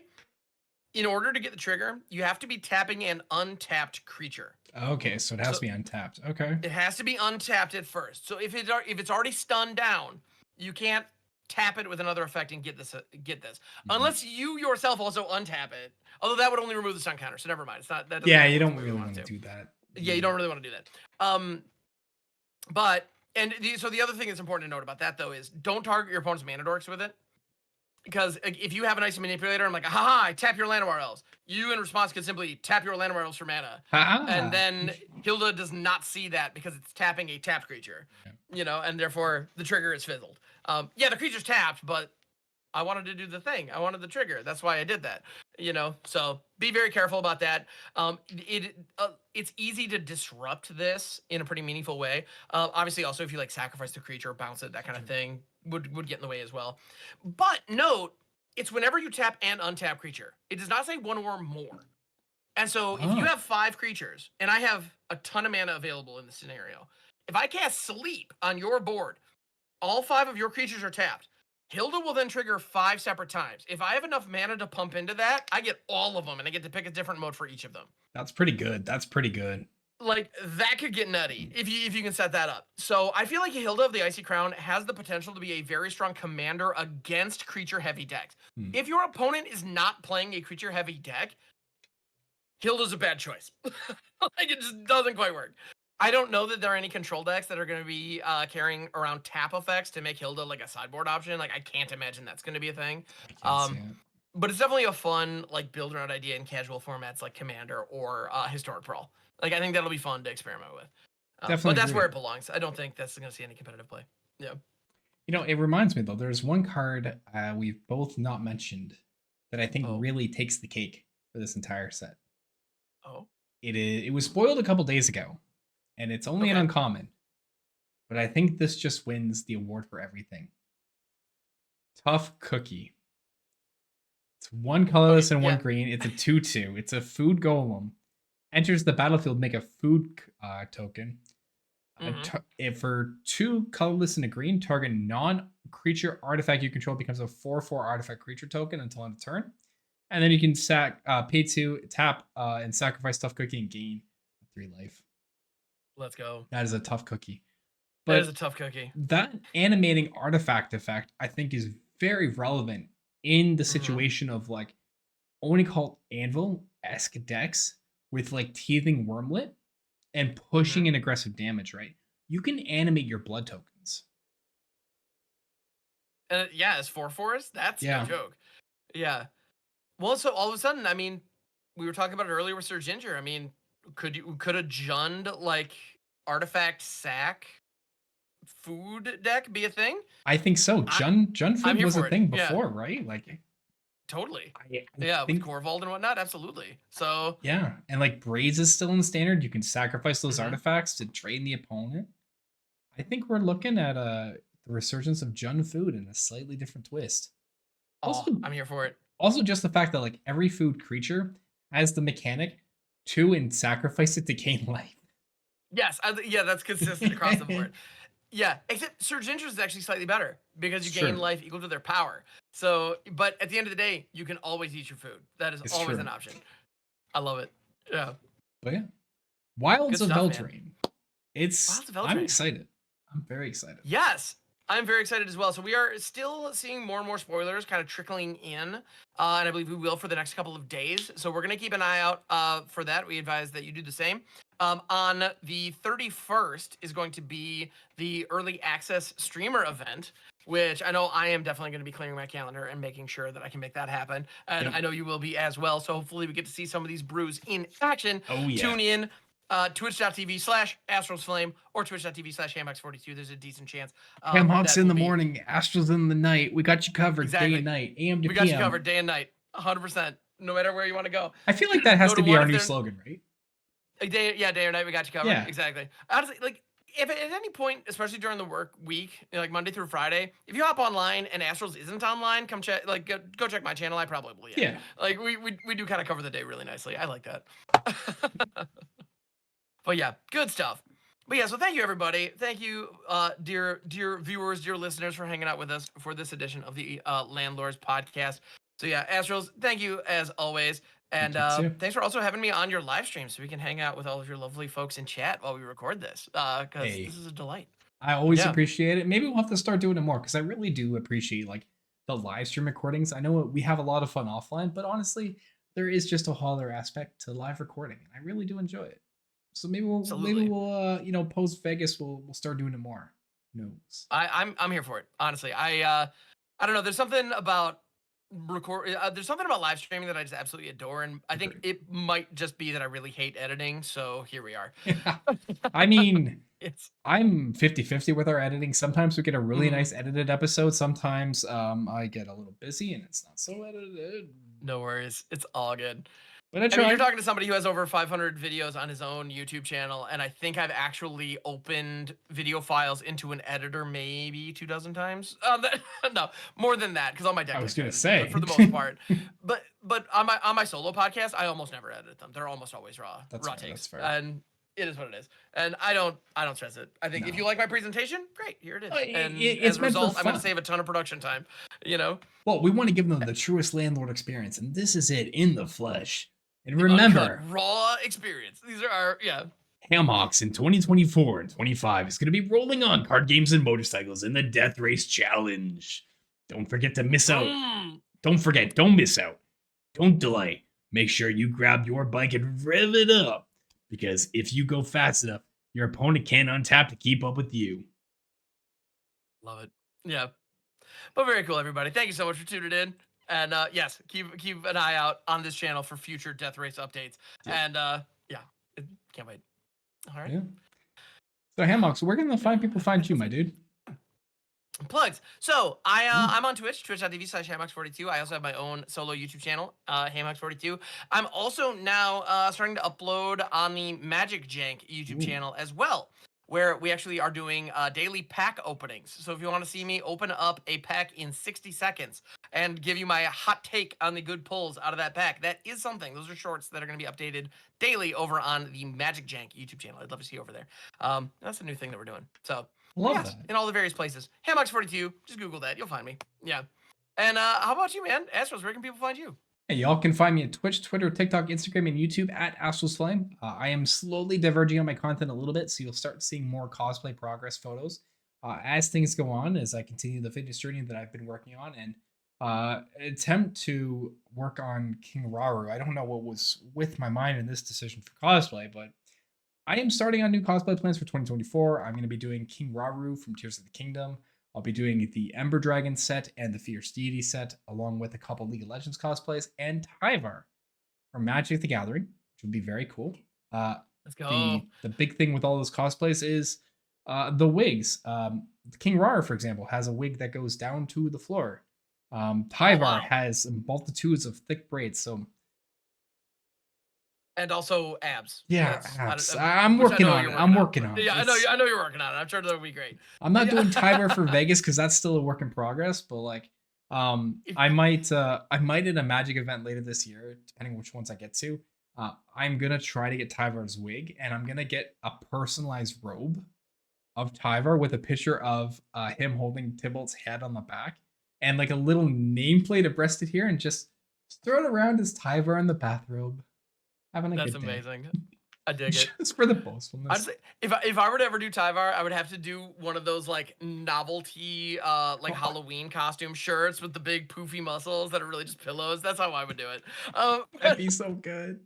Speaker 2: in order to get the trigger, you have to be tapping an untapped creature.
Speaker 1: Okay, so it has to be untapped. Okay.
Speaker 2: It has to be untapped at first. So if it's already stunned down, you can't tap it with another effect and get this. Unless you yourself also untap it. Although that would only remove the stun counter, so never mind. It's not that.
Speaker 1: Yeah, you don't really want to do that.
Speaker 2: Yeah, you don't really want to do that. So the other thing that's important to note about that though is don't target your opponent's mana dorks with it. Because if you have an Icy Manipulator, I'm like, haha, I tap your Llanowar Elves. You in response can simply tap your Llanowar Elves for mana. And then Hilda does not see that because it's tapping a tapped creature. And therefore the trigger is fizzled. The creature's tapped, but I wanted to do the thing. I wanted the trigger. That's why I did that. So be very careful about that. It's easy to disrupt this in a pretty meaningful way. Obviously, also if you like sacrifice the creature, bounce it, that kind of thing would get in the way as well. But note, it's whenever you tap an untap creature. It does not say 1 or more. And so if you have 5 creatures, and I have a ton of mana available in this scenario, if I cast Sleep on your board, all 5 of your creatures are tapped. Hilda will then trigger 5 separate times. If I have enough mana to pump into that, I get all of them, and I get to pick a different mode for each of them.
Speaker 1: That's pretty good.
Speaker 2: Like, that could get nutty if you can set that up. So I feel like Hilda of the Icy Crown has the potential to be a very strong commander against creature-heavy decks. If your opponent is not playing a creature-heavy deck, Hilda's a bad choice. Like, it just doesn't quite work. I don't know that there are any control decks that are going to be carrying around tap effects to make Hilda like a sideboard option. Like I can't imagine that's going to be a thing.
Speaker 1: I can't see it.
Speaker 2: But it's definitely a fun like build around idea in casual formats like Commander or Historic Brawl. Like I think that'll be fun to experiment with. But that's where it belongs. I don't think that's going to see any competitive play. Yeah.
Speaker 1: You know, it reminds me though. There's one card we've both not mentioned that I think really takes the cake for this entire set.
Speaker 2: Oh.
Speaker 1: It was spoiled a couple days ago, and it's only an uncommon. But I think this just wins the award for everything. Tough Cookie. It's one colorless and one green. It's a 2/2. It's a food golem. Enters the battlefield, make a food token. For 2 colorless and a green, target non-creature artifact you control becomes a 4/4 artifact creature token until end of turn. And then you can pay 2, tap, and sacrifice Tough Cookie and gain 3 life.
Speaker 2: Let's go.
Speaker 1: That is a Tough Cookie.
Speaker 2: That is a tough cookie.
Speaker 1: That animating artifact effect, I think, is very relevant in the situation of like Oni Cult Anvil-esque decks with like Teething Wormlet and pushing an aggressive damage, right? You can animate your blood tokens.
Speaker 2: As 4/4s, that's no joke. Yeah. Well, so all of a sudden, I mean, we were talking about it earlier with Sir Ginger. I mean, could a Jund like artifact sack food deck be a thing?
Speaker 1: I think so. Jund food was a thing before, right? Like
Speaker 2: totally. With Corvold and whatnot, absolutely. So
Speaker 1: yeah, and like Braids is still in standard. You can sacrifice those artifacts to drain the opponent. I think we're looking at the resurgence of Jund food in a slightly different twist.
Speaker 2: Also, I'm here for it.
Speaker 1: Also, just the fact that like every food creature has the mechanic to sacrifice it to gain life.
Speaker 2: Yes, that's consistent across the board. Yeah, except Sir Ginger's is actually slightly better because you gain life equal to their power. So, but at the end of the day, you can always eat your food. That is always an option. I love it. Yeah.
Speaker 1: But yeah, Wilds of Eldraine. I'm excited. I'm very excited.
Speaker 2: Yes, I'm very excited as well. So we are still seeing more and more spoilers kind of trickling in, and I believe we will for the next couple of days. So we're going to keep an eye out for that. We advise that you do the same. On the 31st is going to be the early access streamer event, which I know I am definitely going to be clearing my calendar and making sure that I can make that happen. And I know you will be as well. So hopefully we get to see some of these brews in action.
Speaker 1: Oh, yeah.
Speaker 2: Tune in. Twitch.tv/Astralsflame or Twitch.tv/Hamhocks42. There's a decent chance.
Speaker 1: Hamhocks in the morning, Astrals in the night. We got you covered day and night, AM to PM.
Speaker 2: We got you covered day and night, 100%. No matter where you want to go.
Speaker 1: I feel like that has to be our new slogan, right?
Speaker 2: Day or night, we got you covered. Yeah. Exactly. Honestly, like if at any point, especially during the work week, like Monday through Friday, if you hop online and Astrals isn't online, come check. Like go check my channel. I probably am.
Speaker 1: Yeah.
Speaker 2: Like we do kind of cover the day really nicely. I like that. But yeah, good stuff. But yeah, so thank you everybody. Thank you, dear viewers, dear listeners, for hanging out with us for this edition of the Landlords podcast. So yeah, Astrals, thank you as always. And thanks for also having me on your live stream so we can hang out with all of your lovely folks in chat while we record this. Because this is a delight.
Speaker 1: I always appreciate it. Maybe we'll have to start doing it more because I really do appreciate like the live stream recordings. I know we have a lot of fun offline, but honestly, there is just a whole other aspect to live recording. I really do enjoy it. So maybe we'll post Vegas we'll start doing it more. Who knows?
Speaker 2: I'm here for it. Honestly, I don't know. There's something about there's something about live streaming that I just absolutely adore, and I think it might just be that I really hate editing. So here we are.
Speaker 1: I mean, I'm 50-50 with our editing. Sometimes we get a really nice edited episode. Sometimes I get a little busy and it's not so edited.
Speaker 2: No worries. It's all good.
Speaker 1: But
Speaker 2: I mean, you're talking to somebody who has over 500 videos on his own YouTube channel, and I think I've actually opened video files into an editor maybe 24 times. No, more than that, because all my decks.
Speaker 1: I was gonna say
Speaker 2: for the most part, but on my solo podcast, I almost never edit them. They're almost always raw takes.
Speaker 1: That's fair.
Speaker 2: And it is what it is, and I don't stress it. I think if you like my presentation, great, here it is. And as a result, I'm going to save a ton of production time. You know.
Speaker 1: Well, we want to give them the truest landlord experience, and this is it in the flesh. And remember,
Speaker 2: raw experience. These are our
Speaker 1: Hamhocks in 2024 and 25 is going to be rolling on card games and motorcycles in the Death Race Challenge. Don't forget to miss out. Don't miss out. Don't delay. Make sure you grab your bike and rev it up. Because if you go fast enough, Your opponent can't untap to keep up with you.
Speaker 2: Love it. Yeah. But very cool, everybody. Thank you so much for tuning in. And yes, keep an eye out on this channel for future Death Race updates. Yeah. And yeah, can't wait. All right.
Speaker 1: Yeah. So Hamhocks, where can the people find you, my dude?
Speaker 2: Plugs. So I'm on Twitch, twitch.tv/Hamhocks42. I also have my own solo YouTube channel, Hamhocks42. I'm also now starting to upload on the Magic Jank YouTube channel as well, where we actually are doing daily pack openings. So if you want to see me open up a pack in 60 seconds and give you my hot take on the good pulls out of that pack, that is something. Those are shorts that are going to be updated daily over on the Magic Jank YouTube channel. I'd love to see you over there. That's a new thing that we're doing. So
Speaker 1: love that.
Speaker 2: In all the various places. Hamhocks42, just Google that. You'll find me. Yeah. And how about you, man? Astros, where can people find you?
Speaker 1: Hey, y'all can find me at Twitch, Twitter, TikTok, Instagram, and YouTube at Astralsflame. I am slowly diverging on my content a little bit, so you'll start seeing more cosplay progress photos as things go on, as I continue the fitness journey that I've been working on, and attempt to work on King Raru. I don't know what was with my mind in this decision for cosplay, but I am starting on new cosplay plans for 2024. I'm going to be doing King Raru from Tears of the Kingdom. I'll be doing the Ember Dragon set and the Fierce Deity set, along with a couple League of Legends cosplays, and Tyvar from Magic the Gathering, which would be very cool.
Speaker 2: Let's go.
Speaker 1: The big thing with all those cosplays is the wigs. King Raru, for example, has a wig that goes down to the floor. Tyvar has multitudes of thick braids, so...
Speaker 2: And also abs.
Speaker 1: Yeah, abs. I'm working on it. I'm working on it.
Speaker 2: Yeah, I know you're working on it. I'm sure that'll be great.
Speaker 1: I'm not doing Tyvar for Vegas because that's still a work in progress. But like, I might at a Magic event later this year, depending which ones I get to. I'm gonna try to get Tyvar's wig, and I'm gonna get a personalized robe of Tyvar with a picture of him holding Tybalt's head on the back, and like a little nameplate abreast it here, and just throw it around as Tyvar in the bathrobe.
Speaker 2: That's amazing. I dig it.
Speaker 1: Just for the boastfulness.
Speaker 2: Honestly, if I were to ever do Tyvar, I would have to do one of those like novelty like Halloween costume shirts with the big poofy muscles that are really just pillows. That's how I would do it.
Speaker 1: That'd be so good.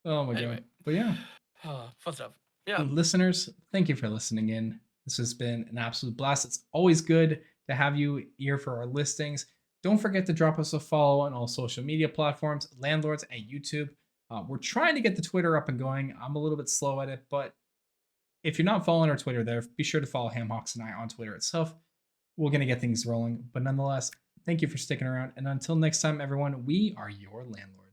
Speaker 1: Oh my god. But yeah.
Speaker 2: Fun stuff. Yeah.
Speaker 1: Listeners, thank you for listening in. This has been an absolute blast. It's always good to have you here for our listings. Don't forget to drop us a follow on all social media platforms, Landlords at YouTube. We're trying to get the Twitter up and going. I'm a little bit slow at it, but if you're not following our Twitter there, be sure to follow Hamhocks and I on Twitter itself. We're going to get things rolling. But nonetheless, thank you for sticking around. And until next time, everyone, we are your landlords.